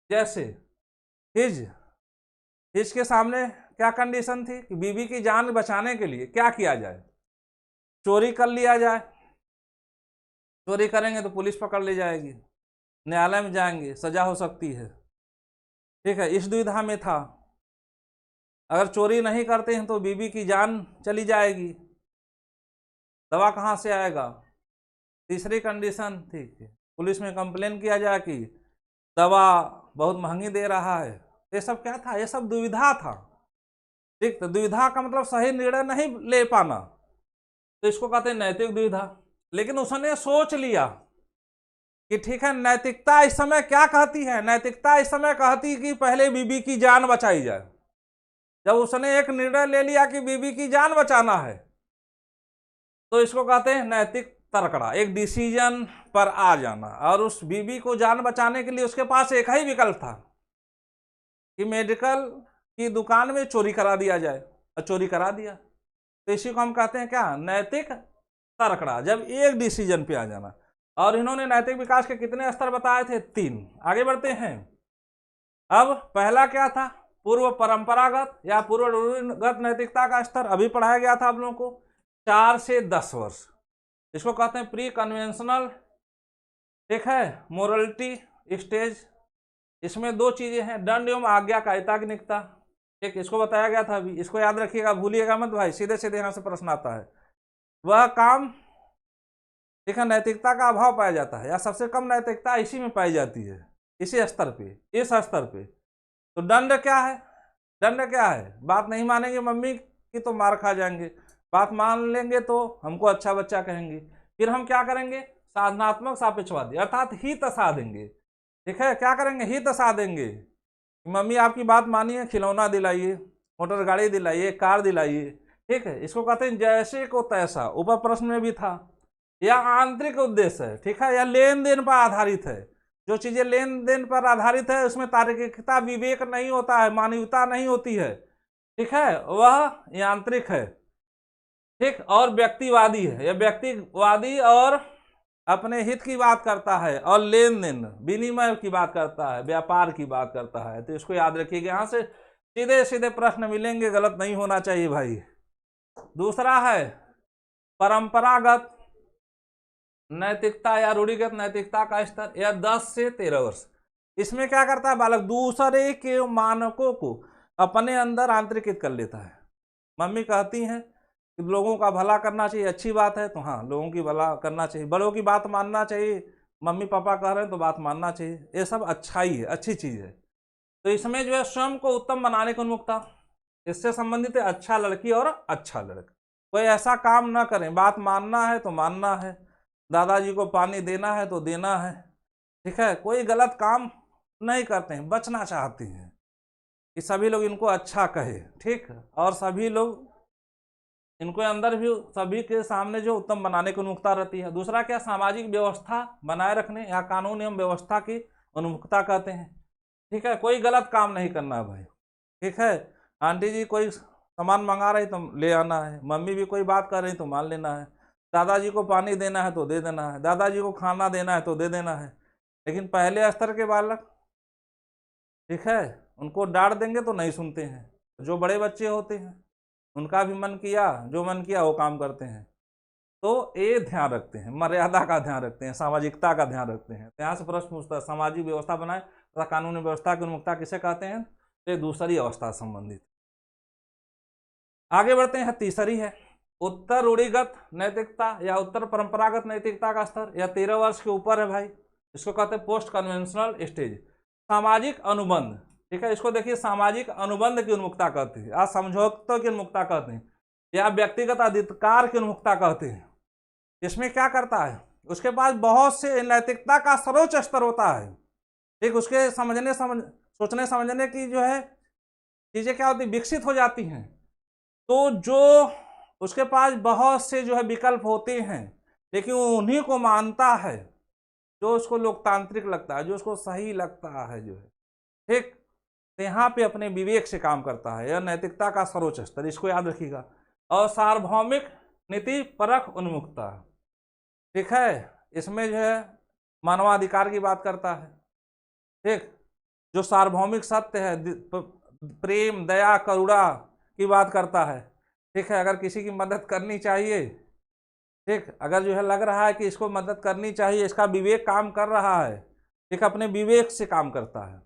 जैसे हिज के सामने क्या कंडीशन थी कि बीवी की जान बचाने के लिए क्या किया जाए? चोरी कर लिया जाए। चोरी करेंगे तो पुलिस पकड़ ले जाएगी, न्यायालय में जाएंगे, सजा हो सकती है। ठीक है, इस दुविधा में था। अगर चोरी नहीं करते हैं तो बीवी की जान चली जाएगी, दवा कहाँ से आएगा? तीसरी कंडीशन थी, पुलिस में कंप्लेन किया जाए कि दवा बहुत महंगी दे रहा है। ये सब क्या था? ये सब दुविधा था। ठीक, तो दुविधा का मतलब सही निर्णय नहीं ले पाना, तो इसको कहते हैं नैतिक दुविधा। लेकिन उसने सोच लिया कि ठीक है, नैतिकता इस समय क्या कहती है? नैतिकता इस समय कहती है कि पहले बीबी की जान बचाई जाए। जब उसने एक निर्णय ले लिया कि बीबी की जान बचाना है, तो इसको कहते हैं नैतिक तर्कड़ा, एक डिसीजन पर आ जाना। और उस बीबी को जान बचाने के लिए उसके पास एक ही विकल्प था कि मेडिकल की दुकान में चोरी करा दिया जाए, और चोरी करा दिया। तो इसी को हम कहते हैं क्या? नैतिक तर्कड़ा, जब एक डिसीजन पे आ जाना। और इन्होंने नैतिक विकास के कितने स्तर बताए थे? 3। आगे बढ़ते हैं। अब पहला क्या था? पूर्व परंपरागत या पूर्व रूढ़िगत नैतिकता का स्तर, अभी पढ़ाया गया था आप लोगों को, 4 से 10 वर्ष। इसको कहते हैं प्री कन्वेंशनल, ठीक है, मोरलिटी स्टेज। इसमें 2 चीजें हैं, दंड एवं आज्ञाकारिता की निकता। ठीक, इसको बताया गया था अभी, इसको याद रखिएगा, भूलिएगा मत भाई, सीधे सीधे यहाँ से प्रश्न आता है। वह काम, ठीक है, नैतिकता का अभाव पाया जाता है, या सबसे कम नैतिकता इसी में पाई जाती है, इसी स्तर पे, इस स्तर पे। तो दंड क्या है? दंड क्या है? बात नहीं मानेंगे मम्मी की तो मार खा जाएंगे, बात मान लेंगे तो हमको अच्छा बच्चा कहेंगे। फिर हम क्या करेंगे? साधनात्मक सापेक्षवादी, अर्थात हित साधेंगे। ठीक है, क्या करेंगे? हित साधेंगे। मम्मी आपकी बात मानिए, खिलौना दिलाइए, मोटर गाड़ी दिलाइए, कार दिलाइए। ठीक है, इसको कहते हैं जैसे को तैसा, ऊपर प्रश्न में भी था। या आंतरिक उद्देश्य है, ठीक है, या लेन देन पर आधारित है। जो चीजें लेन देन पर आधारित है उसमें तार्किकता, विवेक नहीं होता है, मानवता नहीं होती है। ठीक है, वह यांत्रिक है। ठीक, और व्यक्तिवादी है, यह व्यक्तिवादी और अपने हित की बात करता है और लेन देन विनिमय की बात करता है, व्यापार की बात करता है। तो इसको याद रखिएगा, यहाँ से सीधे सीधे प्रश्न मिलेंगे, गलत नहीं होना चाहिए भाई। दूसरा है परंपरागत नैतिकता या रूढ़िगत नैतिकता का स्तर, या 10 से 13 वर्ष। इसमें क्या करता है बालक, दूसरे के मानकों को अपने अंदर आंतरिकित कर लेता है। मम्मी कहती हैं कि लोगों का भला करना चाहिए, अच्छी बात है, तो हाँ लोगों की भला करना चाहिए, बड़ों की बात मानना चाहिए, मम्मी पापा कह रहे हैं तो बात मानना चाहिए, ये सब अच्छाई है, अच्छी चीज़ है। तो इसमें जो है स्वयं को उत्तम बनाने की उन्मुखता, इससे संबंधित है अच्छा लड़की और अच्छा लड़का। कोई ऐसा काम ना करें, बात मानना है तो मानना है, दादाजी को पानी देना है तो देना है, ठीक है, कोई गलत काम नहीं करते हैं, बचना चाहते हैं कि सभी लोग इनको अच्छा कहे, ठीक, और सभी लोग इनको अंदर भी सभी के सामने जो उत्तम बनाने की उन्मुखता रहती है। दूसरा क्या, सामाजिक व्यवस्था बनाए रखने या कानून एवं व्यवस्था की उन्मुखता कहते हैं, ठीक है, कोई गलत काम नहीं करना भाई, ठीक है, आंटी जी कोई सामान मंगा रही तो ले आना है, मम्मी भी कोई बात कर रही तो मान लेना है, दादाजी को पानी देना है तो दे देना है, दादाजी को खाना देना है तो दे देना है। लेकिन पहले स्तर के बालक, ठीक है, उनको डांट देंगे तो नहीं सुनते हैं, जो बड़े बच्चे होते हैं उनका भी मन किया, जो मन किया वो काम करते हैं। तो ये ध्यान रखते हैं, मर्यादा का ध्यान रखते हैं, सामाजिकता का ध्यान रखते हैं। तो यहाँ से प्रश्न पूछता है, सामाजिक व्यवस्था बनाए तथा कानूनी व्यवस्था की उन्मुखता किसे कहते हैं, तो दूसरी अवस्था संबंधित। आगे बढ़ते हैं, तीसरी है उत्तर रूढ़िगत नैतिकता या उत्तर परंपरागत नैतिकता का स्तर, या 13 वर्ष के ऊपर है भाई, इसको कहते हैं पोस्ट कन्वेंशनल स्टेज। सामाजिक अनुबंध, ठीक है, इसको देखिए सामाजिक अनुबंध की उन्मुखता कहते हैं, या समझौतों की उन्मुखता कहते हैं, या व्यक्तिगत अधिकार की उन्मुखता कहते हैं। इसमें क्या करता है, उसके पास बहुत से नैतिकता का सर्वोच्च स्तर होता है, ठीक, उसके सोचने समझने की जो है चीजें क्या होती, विकसित हो जाती हैं। तो जो उसके पास बहुत से जो है विकल्प होते हैं, लेकिन उन्हीं को मानता है जो उसको लोकतांत्रिक लगता है, जो उसको सही लगता है, जो है, ठीक, तो यहाँ पे अपने विवेक से काम करता है, यह नैतिकता का सर्वोच्च स्तर, इसको याद रखिएगा। और सार्वभौमिक नीति परक उन्मुखता, ठीक है, इसमें जो है मानवाधिकार की बात करता है, ठीक, जो सार्वभौमिक सत्य है, प्रेम दया करुणा की बात करता है, ठीक है, अगर किसी की मदद करनी चाहिए, ठीक, अगर जो है लग रहा है कि इसको मदद करनी चाहिए, इसका विवेक काम कर रहा है, ठीक, अपने विवेक से काम करता है,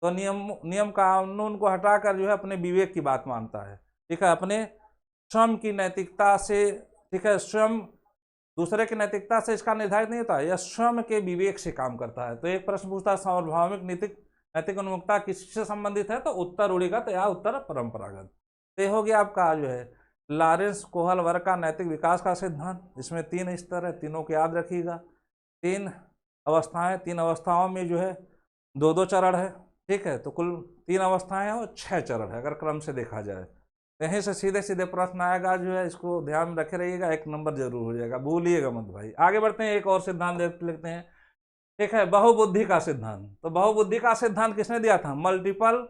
तो नियम कानून को हटाकर जो है अपने विवेक की बात मानता है, ठीक है, अपने स्वयं की नैतिकता से, ठीक है, स्वयं दूसरे की नैतिकता से इसका निर्धारित नहीं होता है, यह स्वयं के विवेक से काम करता है। तो एक प्रश्न पूछता है, सार्वभौमिक नैतिक उन्मुखता किससे संबंधित है, तो उत्तर रूढ़िगत या उत्तर परंपरागत। तो हो गया आपका जो है लॉरेंस कोहल वर्ग का नैतिक विकास का सिद्धांत। इसमें 3 स्तर है, तीनों को याद रखिएगा, 3 अवस्थाएं, 3 अवस्थाओं में जो है 2-2 चरण है, ठीक है, तो कुल 3 अवस्थाएं हैं और 6 चरण है अगर क्रम से देखा जाए। यहीं से सीधे सीधे प्रश्न आएगा, जो है इसको ध्यान में रखे रहिएगा, 1 नंबर जरूर हो जाएगा, भूलिएगा मत भाई। आगे बढ़ते हैं, एक और सिद्धांत देख लेते हैं, ठीक है, बहुबुद्धि का सिद्धांत। तो बहुबुद्धि का सिद्धांत किसने दिया था, मल्टीपल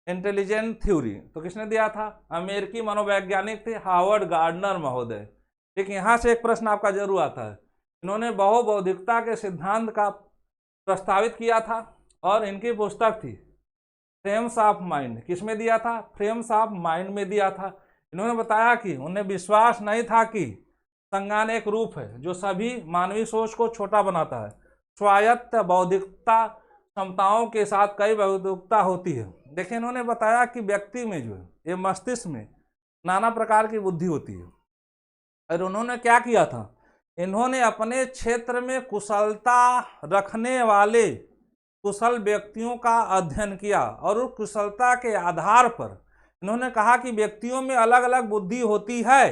इंटेलिजेंट थ्योरी, तो किसने दिया था, अमेरिकी मनोवैज्ञानिक थे हार्वर्ड गार्डनर महोदय। ठीक, यहाँ से एक प्रश्न आपका जरूर आता है, इन्होंने बहुबौद्धिकता के सिद्धांत का प्रस्तावित किया था और इनकी पुस्तक थी फ्रेम्स ऑफ माइंड, किसमें दिया था, फ्रेम्स ऑफ माइंड में दिया था। इन्होंने बताया कि उन्हें विश्वास नहीं था कि संज्ञान एक रूप है जो सभी मानवीय सोच को छोटा बनाता है, स्वायत्त बौद्धिकता क्षमताओं के साथ कई बौद्धिकता होती है। देखिए, इन्होंने बताया कि व्यक्ति में जो है ये मस्तिष्क में नाना प्रकार की बुद्धि होती है, और उन्होंने क्या किया था, इन्होंने अपने क्षेत्र में कुशलता रखने वाले कुशल व्यक्तियों का अध्ययन किया और उस कुशलता के आधार पर इन्होंने कहा कि व्यक्तियों में अलग अलग बुद्धि होती है,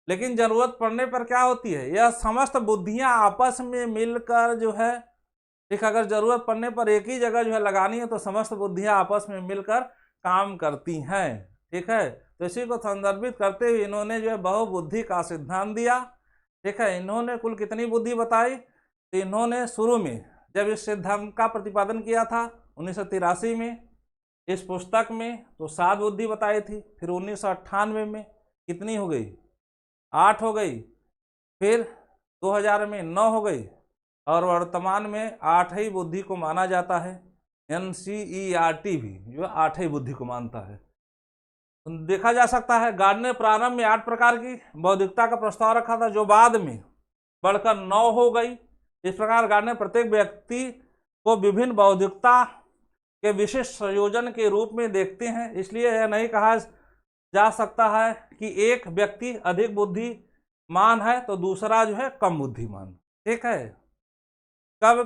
लेकिन जरूरत पड़ने पर क्या होती है, यह समस्त बुद्धियां आपस में मिलकर जो है, ठीक, अगर जरूरत पड़ने पर एक ही जगह जो है लगानी है तो समस्त बुद्धियां आपस में मिलकर काम करती हैं। ठीक है, तो इसी को संदर्भित करते हुए इन्होंने जो है बहुबुद्धि का सिद्धांत दिया। ठीक है, इन्होंने कुल कितनी बुद्धि बताई, तो इन्होंने शुरू में जब इस सिद्धांत का प्रतिपादन किया था 1983 में इस पुस्तक में, तो 7 बुद्धि बताई थी। फिर 1998 में कितनी हो गई, 8 हो गई, फिर 2000 में 9 हो गई, और वर्तमान में 8 ही बुद्धि को माना जाता है। NCERT भी जो 8 ही बुद्धि को मानता है। तो देखा जा सकता है गार्डनर ने प्रारंभ में 8 प्रकार की बौद्धिकता का प्रस्ताव रखा था, जो बाद में बढ़कर 9 हो गई। इस प्रकार गार्डनर प्रत्येक व्यक्ति को विभिन्न बौद्धिकता के विशिष्ट संयोजन के रूप में देखते हैं। इसलिए यह नहीं कहा जा सकता है कि एक व्यक्ति अधिक बुद्धिमान है तो दूसरा जो है कम बुद्धिमान। ठीक है, कब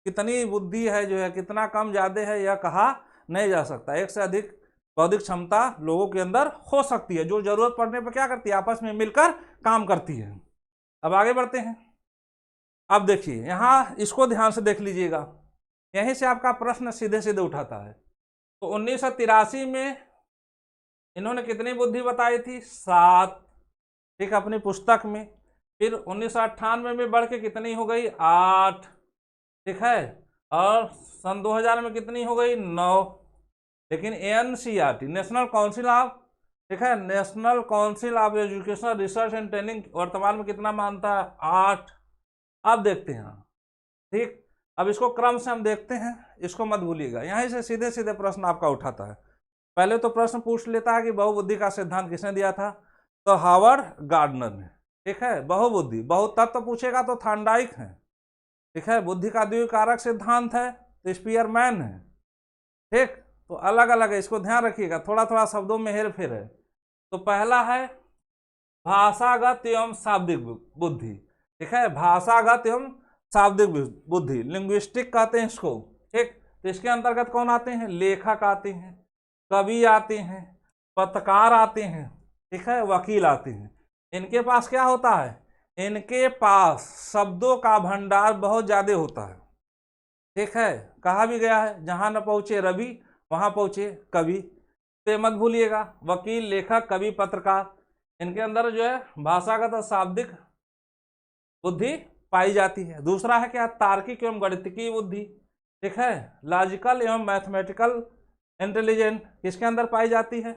कितनी बुद्धि है जो है, कितना कम ज्यादा है, यह कहा नहीं जा सकता। एक से अधिक बौद्धिक क्षमता लोगों के अंदर हो सकती है, जो जरूरत पड़ने पर क्या करती है, आपस में मिलकर काम करती है। अब आगे बढ़ते हैं। अब देखिए यहाँ इसको ध्यान से देख लीजिएगा, यहीं से आपका प्रश्न सीधे सीधे उठाता है। तो 1983 में इन्होंने कितनी बुद्धि बताई थी, 7, ठीक, अपनी पुस्तक में। फिर 1998 में बढ़ के कितनी हो गई, 8, ठीक है, और सन 2000 में कितनी हो गई, 9। लेकिन NCERT, नेशनल काउंसिल ऑफ, ठीक है, national council of educational research and training वर्तमान में कितना मानता है, 8। अब देखते हैं, ठीक, अब इसको क्रम से हम देखते हैं, इसको मत भूलिएगा, यहीं से सीधे सीधे प्रश्न आपका उठाता है। पहले तो प्रश्न पूछ लेता है कि बहुबुद्धि का सिद्धांत किसने दिया था, तो हावर्ड गार्डनर ने। ठीक है, बहुबुद्धि, बहुतत्व पूछेगा तो थॉर्नडाइक है। ठीक है, बुद्धि का द्विकारक सिद्धांत है तो स्पीयरमैन है। ठीक, तो अलग अलग है, इसको ध्यान रखिएगा, थोड़ा थोड़ा शब्दों में हेर फेर है। तो पहला है भाषागत एवं शाब्दिक बुद्धि। ठीक है, भाषागत एवं शाब्दिक बुद्धि, लिंग्विस्टिक कहते हैं इसको। ठीक, तो इसके अंतर्गत कौन आते हैं, लेखक आते हैं, कवि आते हैं, पत्रकार आते हैं, ठीक है, वकील आते हैं। इनके पास क्या होता है, इनके पास शब्दों का भंडार बहुत ज्यादा होता है। ठीक है, कहा भी गया है जहां न पहुंचे रवि वहां पहुंचे कवि, तो मत भूलिएगा। वकील, लेखक, कवि, पत्रकार, इनके अंदर जो है भाषागत और शाब्दिक बुद्धि पाई जाती है। दूसरा है क्या, तार्किक एवं गणितीय बुद्धि। ठीक है, लॉजिकल एवं मैथमेटिकल इंटेलिजेंट किसके अंदर पाई जाती है,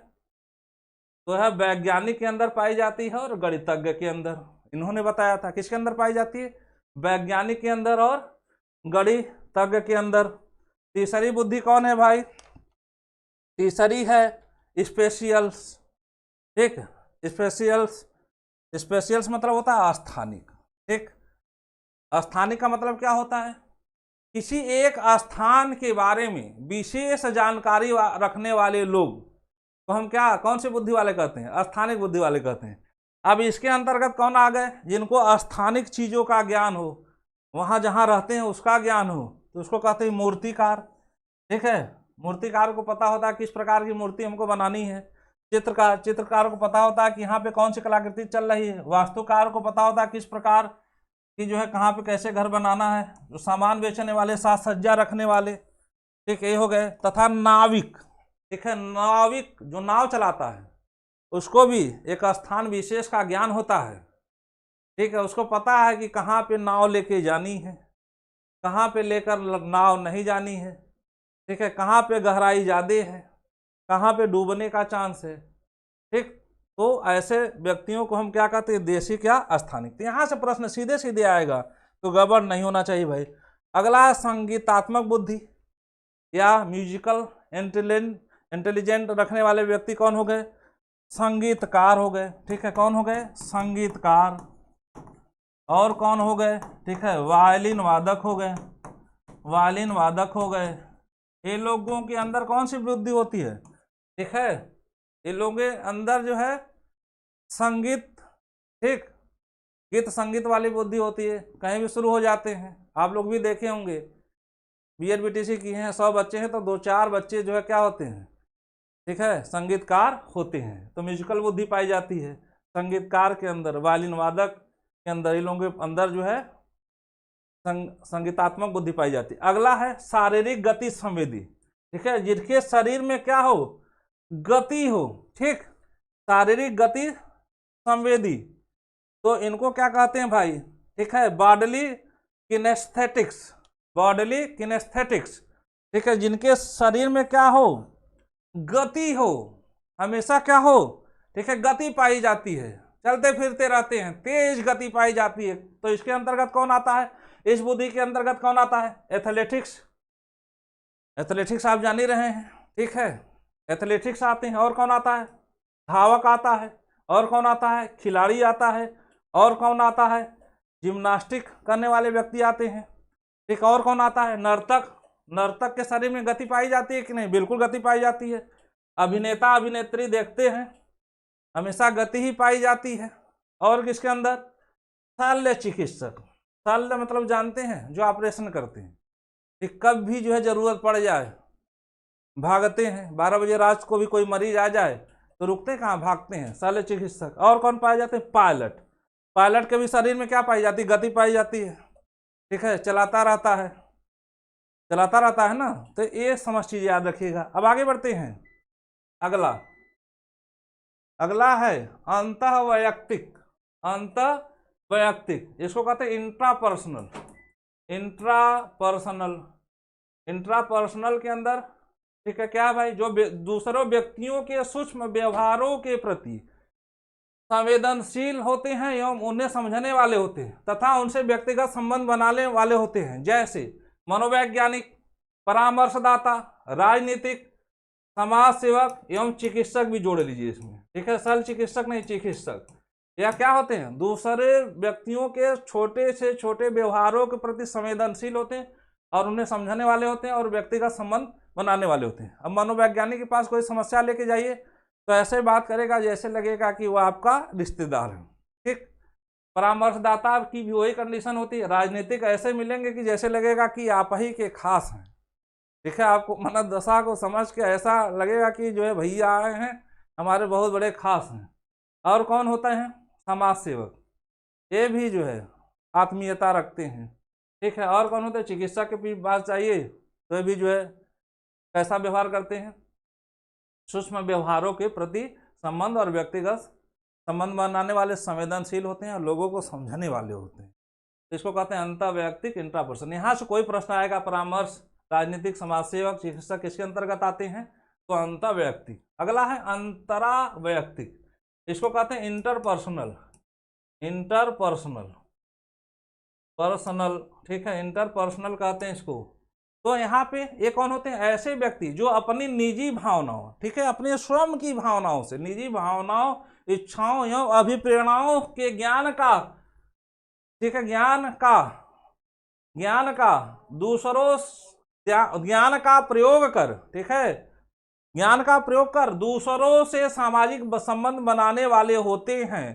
तो है वैज्ञानिक के अंदर पाई जाती है और गणितज्ञ के अंदर। इन्होंने बताया था किसके अंदर पाई जाती है, वैज्ञानिक के अंदर और गणितज्ञ के अंदर। तीसरी बुद्धि कौन है भाई, तीसरी है स्पेशियल्स। ठीक, स्पेशियल्स, स्पेशियल्स मतलब होता है स्थानिक। ठीक, स्थानिक का मतलब क्या होता है, किसी एक स्थान के बारे में विशेष जानकारी रखने वाले लोग तो हम क्या, कौन सी बुद्धि वाले कहते हैं, स्थानिक बुद्धि वाले कहते हैं। अब इसके अंतर्गत कौन आ गए, जिनको स्थानिक चीजों का ज्ञान हो, वहां जहां रहते हैं उसका ज्ञान हो, तो उसको कहते हैं मूर्तिकार। ठीक है, मूर्तिकार को पता होता है किस प्रकार की मूर्ति हमको बनानी है। चित्रकार, चित्रकार को पता होता है कि यहाँ पे कौन सी कलाकृति चल रही है। वास्तुकार को पता होता है किस प्रकार कि जो है कहाँ पे कैसे घर बनाना है। जो सामान बेचने वाले, साज सज्जा रखने वाले, ठीक, ये हो गए। तथा नाविक, ठीक है, नाविक जो नाव चलाता है उसको भी एक स्थान विशेष का ज्ञान होता है। ठीक है, उसको पता है कि कहाँ पे नाव लेके जानी है, कहाँ पे लेकर नाव नहीं जानी है। ठीक है, कहाँ पे गहराई ज़्यादा है, कहाँ पे डूबने का चांस है। ठीक, तो ऐसे व्यक्तियों को हम क्या कहते हैं, देशी क्या, स्थानिक। तो यहाँ से प्रश्न सीधे सीधे आएगा, तो गड़बड़ नहीं होना चाहिए भाई। अगला संगीतात्मक बुद्धि या म्यूजिकल इंटेलिजेंट रखने वाले व्यक्ति कौन हो गए, संगीतकार हो गए। ठीक है, कौन हो गए, संगीतकार। और कौन हो गए, ठीक है, वायलिन वादक हो गए, वायलिन वादक हो गए। ये लोगों के अंदर कौन सी बुद्धि होती है, ठीक है, ये लोगों के अंदर जो है संगीत, ठीक, गीत संगीत वाली बुद्धि होती है। कहीं भी शुरू हो जाते हैं, आप लोग भी देखे होंगे, BEd BTC की हैं 100 बच्चे हैं तो 2-4 बच्चे जो है क्या होते हैं, ठीक है, संगीतकार होते हैं। तो म्यूजिकल बुद्धि पाई जाती है संगीतकार के अंदर, वायलिन वादक के अंदर, इन लोगों के अंदर जो है संगीतात्मक बुद्धि पाई जाती है। अगला है शारीरिक गति संवेदी। ठीक है, जिनके शरीर में क्या हो, गति हो। ठीक, शारीरिक गति संवेदी, तो इनको क्या कहते हैं भाई, ठीक है, बॉडली किनेस्थेटिक्स, बॉडली किनेस्थेटिक्स। ठीक है, जिनके शरीर में क्या हो, गति हो, हमेशा क्या हो, ठीक है, गति पाई जाती है। चलते फिरते रहते हैं, तेज गति पाई जाती है। तो इसके अंतर्गत कौन आता है, इस बुद्धि के अंतर्गत कौन आता है, एथलेटिक्स। एथलेटिक्स आप जान ही रहे हैं, ठीक है, एथलेटिक्स आते हैं। और कौन आता है, धावक आता है। और कौन आता है, खिलाड़ी आता है। और कौन आता है, जिम्नास्टिक करने वाले व्यक्ति आते हैं। ठीक, और कौन आता है, नर्तक। नर्तक के शरीर में गति पाई जाती है कि नहीं, बिल्कुल गति पाई जाती है। अभिनेता अभिनेत्री देखते हैं, हमेशा गति ही पाई जाती है। और किसके अंदर, शल्य चिकित्सक। शल्य मतलब जानते हैं, जो ऑपरेशन करते हैं। ठीक, कब भी जो है जरूरत पड़ जाए भागते हैं। 12 बजे रात को भी कोई मरीज आ जाए तो रुकते कहाँ, भागते हैं, शल्य चिकित्सक। और कौन पाए जाते हैं, पायलट। पायलट के भी शरीर में क्या पाई जाती है, गति पाई जाती है। ठीक है, चलाता रहता है, चलाता रहता है ना। तो ये समझ चीज याद रखिएगा। अब आगे बढ़ते हैं। अगला अगला है अंतःवैयक्तिक। अंतःवैयक्तिक, इसको कहते हैं इंट्रापर्सनल। इंट्रापर्सनल, इंट्रापर्सनल के अंदर, ठीक है, क्या भाई, जो दूसरों व्यक्तियों के सूक्ष्म व्यवहारों के प्रति संवेदनशील होते हैं एवं उन्हें समझने वाले होते हैं तथा उनसे व्यक्तिगत संबंध बनाने वाले होते हैं, जैसे मनोवैज्ञानिक, परामर्शदाता, राजनीतिक, समाज सेवक एवं चिकित्सक भी जोड़ लीजिए इसमें। ठीक है, शल्य चिकित्सक नहीं, चिकित्सक। या क्या होते हैं, दूसरे व्यक्तियों के छोटे से छोटे व्यवहारों के प्रति संवेदनशील होते हैं और उन्हें समझने वाले होते हैं और व्यक्तिगत संबंध बनाने वाले होते हैं। अब मनोवैज्ञानिक के पास कोई समस्या लेके जाइए तो ऐसे बात करेगा जैसे लगेगा कि वो आपका रिश्तेदार है। ठीक, परामर्शदाता की भी वही कंडीशन होती है। राजनीतिक ऐसे मिलेंगे कि जैसे लगेगा कि आप ही के खास हैं। ठीक है, आपको मनोदशा को समझ के ऐसा लगेगा कि जो है भैया आए हैं, हमारे बहुत बड़े खास हैं। और कौन होते हैं, समाज सेवक। ये भी जो है आत्मीयता रखते हैं। ठीक है, और कौन होते हैं, चिकित्सक के भी पास चाहिए तो ये भी जो है कैसा व्यवहार करते हैं, सूक्ष्म व्यवहारों के प्रति संबंध और व्यक्तिगत संबंध बनाने वाले, संवेदनशील होते हैं और लोगों को समझने वाले होते हैं। तो इसको कहते हैं अंतःवैयक्तिक, इंट्रापर्सनल। यहाँ से कोई प्रश्न आएगा, परामर्श, राजनीतिक, समाज सेवक, चिकित्सक किसके अंतर्गत आते हैं, तो अंतःवैयक्तिक। अगला है अंतरावैयक्तिक, इसको कहते हैं इंटरपर्सनल। इंटरपर्सनल, पर्सनल, ठीक है, इंटरपर्सनल कहते हैं इसको। तो यहाँ पे ये कौन होते हैं, ऐसे व्यक्ति जो अपनी निजी भावनाओं, ठीक है, अपने स्वयं की भावनाओं से, निजी भावनाओं, इच्छाओं एवं अभिप्रेरणाओं के ज्ञान का, ठीक है, ज्ञान का दूसरों, ज्ञान का प्रयोग कर, ठीक है, ज्ञान का प्रयोग कर दूसरों से सामाजिक संबंध बनाने वाले होते हैं।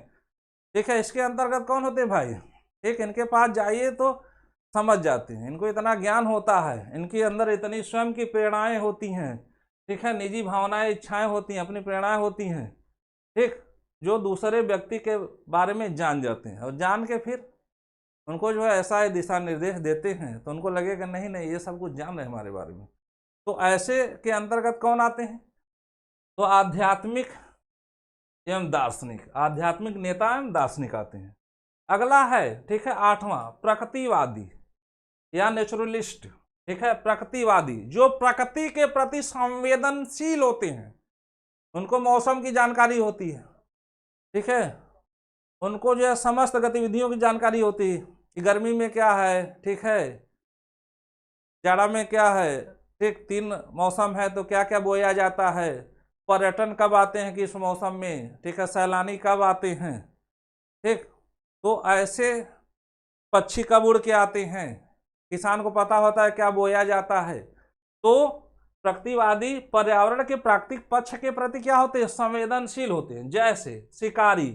ठीक है, इसके अंतर्गत कौन होते हैं भाई, ठीक, इनके पास जाइए तो समझ जाते हैं, इनको इतना ज्ञान होता है, इनके अंदर इतनी स्वयं की प्रेरणाएं होती हैं। ठीक है, निजी भावनाएं, इच्छाएं होती हैं, अपनी प्रेरणाएं होती हैं। ठीक, जो दूसरे व्यक्ति के बारे में जान जाते हैं और जान के फिर उनको जो है ऐसा दिशा निर्देश देते हैं तो उनको लगेगा नहीं नहीं ये सब कुछ जान रहे हमारे बारे में। तो ऐसे के अंतर्गत कौन आते हैं, तो आध्यात्मिक एवं दार्शनिक, आध्यात्मिक नेता एवं दार्शनिक आते हैं। अगला है, ठीक है, 8वां, प्रकृतिवादी या नेचुरलिस्ट। ठीक है, प्रकृतिवादी, जो प्रकृति के प्रति संवेदनशील होते हैं, उनको मौसम की जानकारी होती है। ठीक है, उनको जो है समस्त गतिविधियों की जानकारी होती है कि गर्मी में क्या है, ठीक है, जाड़ा में क्या है, ठीक, 3 मौसम है तो क्या क्या बोया जाता है, पर्यटन कब आते हैं किस मौसम में, ठीक है, सैलानी कब आते हैं। ठीक, तो ऐसे पक्षी कब उड़ के आते हैं, किसान को पता होता है क्या बोया जाता है। तो प्रकृतिवादी पर्यावरण के प्राकृतिक पक्ष के प्रति क्या होते हैं, संवेदनशील होते हैं। जैसे शिकारी,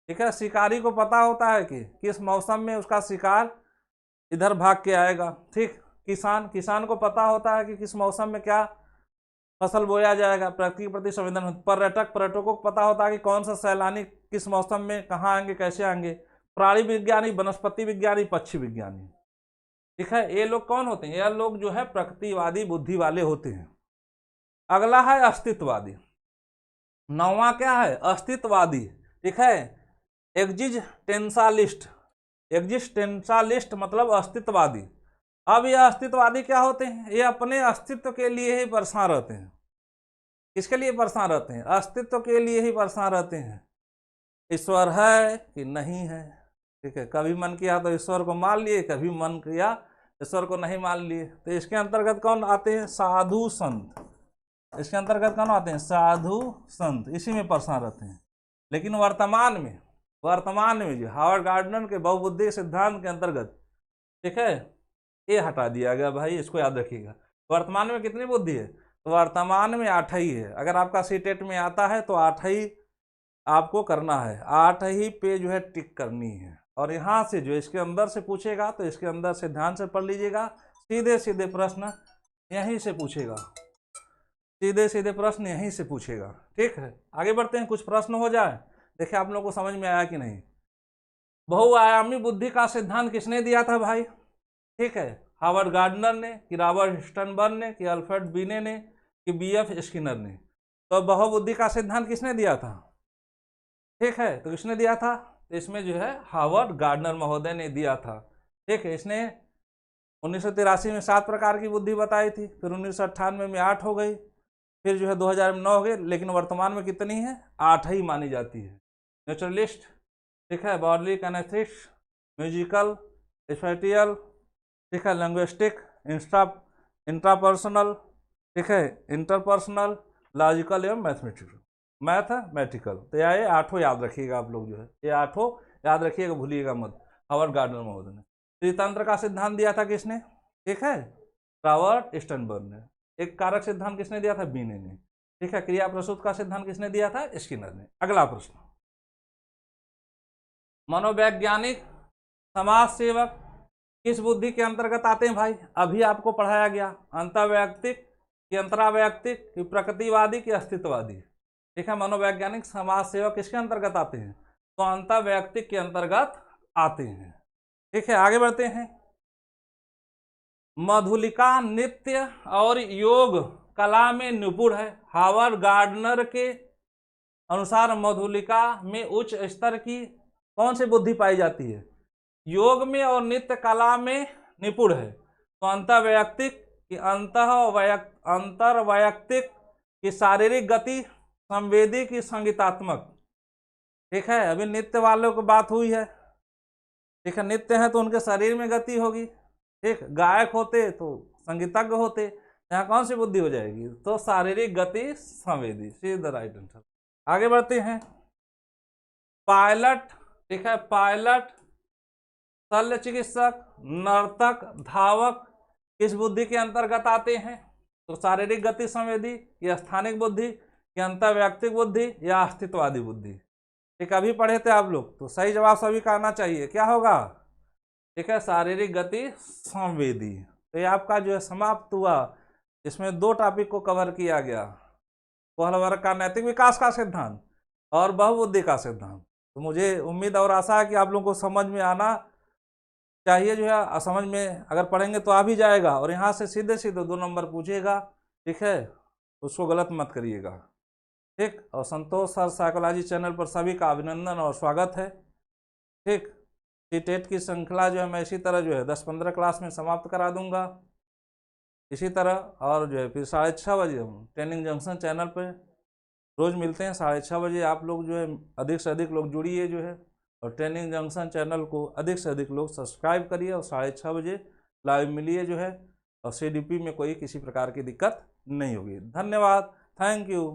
ठीक है, शिकारी को पता होता है कि किस मौसम में उसका शिकार इधर भाग के आएगा। ठीक, किसान को पता होता है कि किस मौसम में क्या फसल बोया जाएगा, प्रकृति के प्रति संवेदन। पर्यटकों को पता होता है कि कौन सा सैलानी किस मौसम में कहाँ आएंगे, कैसे आएंगे। प्राणी विज्ञानी, वनस्पति विज्ञानी, पक्षी विज्ञानी, ठीक है, ये लोग कौन होते हैं, ये लोग जो है प्रकृतिवादी बुद्धि वाले होते हैं। अगला है अस्तित्ववादी। 9वां क्या है, अस्तित्ववादी। ठीक है, एग्जिस्टेंशलिस्ट। एग्जिस्टेंशलिस्ट मतलब अस्तित्ववादी। अब ये अस्तित्ववादी क्या होते हैं, ये अपने अस्तित्व के लिए ही परेशान रहते हैं। किसके लिए परेशान रहते हैं, अस्तित्व के लिए ही परेशान रहते हैं। ईश्वर है कि नहीं है। ठीक है, कभी मन किया तो ईश्वर को मान लिए, कभी मन किया ईश्वर को नहीं मान लिए। तो इसके अंतर्गत कौन आते हैं? साधु संत। इसके अंतर्गत कौन आते हैं? साधु संत। इसी में परेशान रहते हैं। लेकिन वर्तमान में जो हावर्ड गार्डनर के बहुबुद्धि सिद्धांत के अंतर्गत, ठीक है, ये हटा दिया गया भाई, इसको याद रखिएगा। वर्तमान में कितनी बुद्धि है? तो वर्तमान में 8 ही है। अगर आपका सीटेट में आता है तो 8 ही आपको करना है, 8 ही पे जो है टिक करनी है। और यहाँ से जो इसके अंदर से पूछेगा तो इसके अंदर से ध्यान से पढ़ लीजिएगा, सीधे सीधे प्रश्न यहीं से पूछेगा, सीधे सीधे प्रश्न यहीं से पूछेगा। ठीक है, आगे बढ़ते हैं, कुछ प्रश्न हो जाए। देखिए आप लोगों को समझ में आया कि नहीं। बहुआयामी बुद्धि का सिद्धांत किसने दिया था भाई? ठीक है, हावर्ड गार्डनर ने, कि रॉबर्ट स्टर्नबर्ग ने, कि अल्फ्रेड बीने ने, कि बीएफ स्किनर ने। तो बहुबुद्धि का सिद्धांत किसने दिया था? ठीक है, तो किसने दिया था? तो इसमें जो है हावर्ड गार्डनर महोदय ने दिया था। ठीक है, इसने 1983 में 7 प्रकार की बुद्धि बताई थी, फिर 1998 में 8 हो गई, फिर जो है 2000 में 9 हो गई, लेकिन वर्तमान में कितनी है? 8 ही मानी जाती है। नेचुरलिस्ट, ठीक है, बॉडली कैनेथिक्स, म्यूजिकल, स्पेटियल, ठीक है, लैंग्विस्टिक, इंट्रापर्सनल, ठीक है, इंटरपर्सनल, लॉजिकल एवं मैथमेटिकल। तो ये 8 याद रखिएगा आप लोग, जो है ये 8 याद रखिएगा, भूलिएगा मत। हावर्ड गार्डनर महोदय ने त्रितंत्र का सिद्धांत दिया था, किसने? ठीक है, रॉबर्ट स्टर्नबर्ग ने। एक कारक सिद्धांत किसने दिया था? बीने ने। ठीक है, क्रिया प्रसूत का सिद्धांत किसने दिया था? स्किनर ने। अगला प्रश्न, मनोवैज्ञानिक समाज सेवक किस बुद्धि के अंतर्गत आते हैं भाई? अभी आपको पढ़ाया गया, अंतर्वैयक्तिक कि अंतरावैयक्तिक कि प्रकृतिवादी कि अस्तित्ववादी। ठीक है, मनोवैज्ञानिक समाज सेवक किसके अंतर्गत आते हैं? तो अंतर्वैयक्तिक के अंतर्गत आते हैं। ठीक है, आगे बढ़ते हैं। मधुलिका नृत्य और योग कला में निपुण है। हावर्ड गार्डनर के अनुसार मधुलिका में उच्च स्तर की कौन सी बुद्धि पाई जाती है? योग में और नृत्य कला में निपुण है। तो अंतर्वैयक्तिक कि अंतर्वैयक्तिक की शारीरिक गति, संवेदी की संगीतात्मक। ठीक है, अभी नृत्य वालों की बात हुई है। ठीक है, नृत्य है तो उनके शरीर में गति होगी। ठीक, गायक होते तो संगीतज्ञ होते, यहाँ कौन सी बुद्धि हो जाएगी? तो शारीरिक गति संवेदी। See the right answer. आगे बढ़ते हैं। पायलट, ठीक है, पायलट, शल्य चिकित्सक, नर्तक, धावक किस बुद्धि के अंतर्गत आते हैं? तो शारीरिक गति संवेदी, या स्थानिक बुद्धि, या अंतर्वैयक्तिक बुद्धि, या अस्तित्ववादी बुद्धि। ठीक, अभी पढ़े थे आप लोग, तो सही जवाब सभी का आना चाहिए। क्या होगा? ठीक है, शारीरिक गति संवेदी। तो ये आपका जो है समाप्त हुआ। इसमें 2 टॉपिक को कवर किया गया, पहला वर्ग का नैतिक विकास का सिद्धांत और बहुबुद्धि का सिद्धांत। तो मुझे उम्मीद और आशा है कि आप लोगों को समझ में आना चाहिए। जो है समझ में अगर पढ़ेंगे तो आ भी जाएगा, और यहाँ से सीधे सीधे 2 नंबर पूछेगा। ठीक है, उसको गलत मत करिएगा। ठीक, और संतोष सर साइकोलॉजी चैनल पर सभी का अभिनंदन और स्वागत है। ठीक, टेट की श्रृंखला जो है मैं इसी तरह जो है 10-15 क्लास में समाप्त करा दूंगा इसी तरह। और जो है फिर 6:30 बजे हम ट्रेनिंग जंक्शन चैनल पर रोज़ मिलते हैं 6:30 बजे। आप लोग जो है अधिक से अधिक लोग जुड़िए जो है, और ट्रेनिंग जंक्शन चैनल को अधिक से अधिक लोग सब्सक्राइब करिए, और 6:30 बजे लाइव मिलिए जो है। और CDP में कोई किसी प्रकार की दिक्कत नहीं होगी। धन्यवाद, थैंक यू।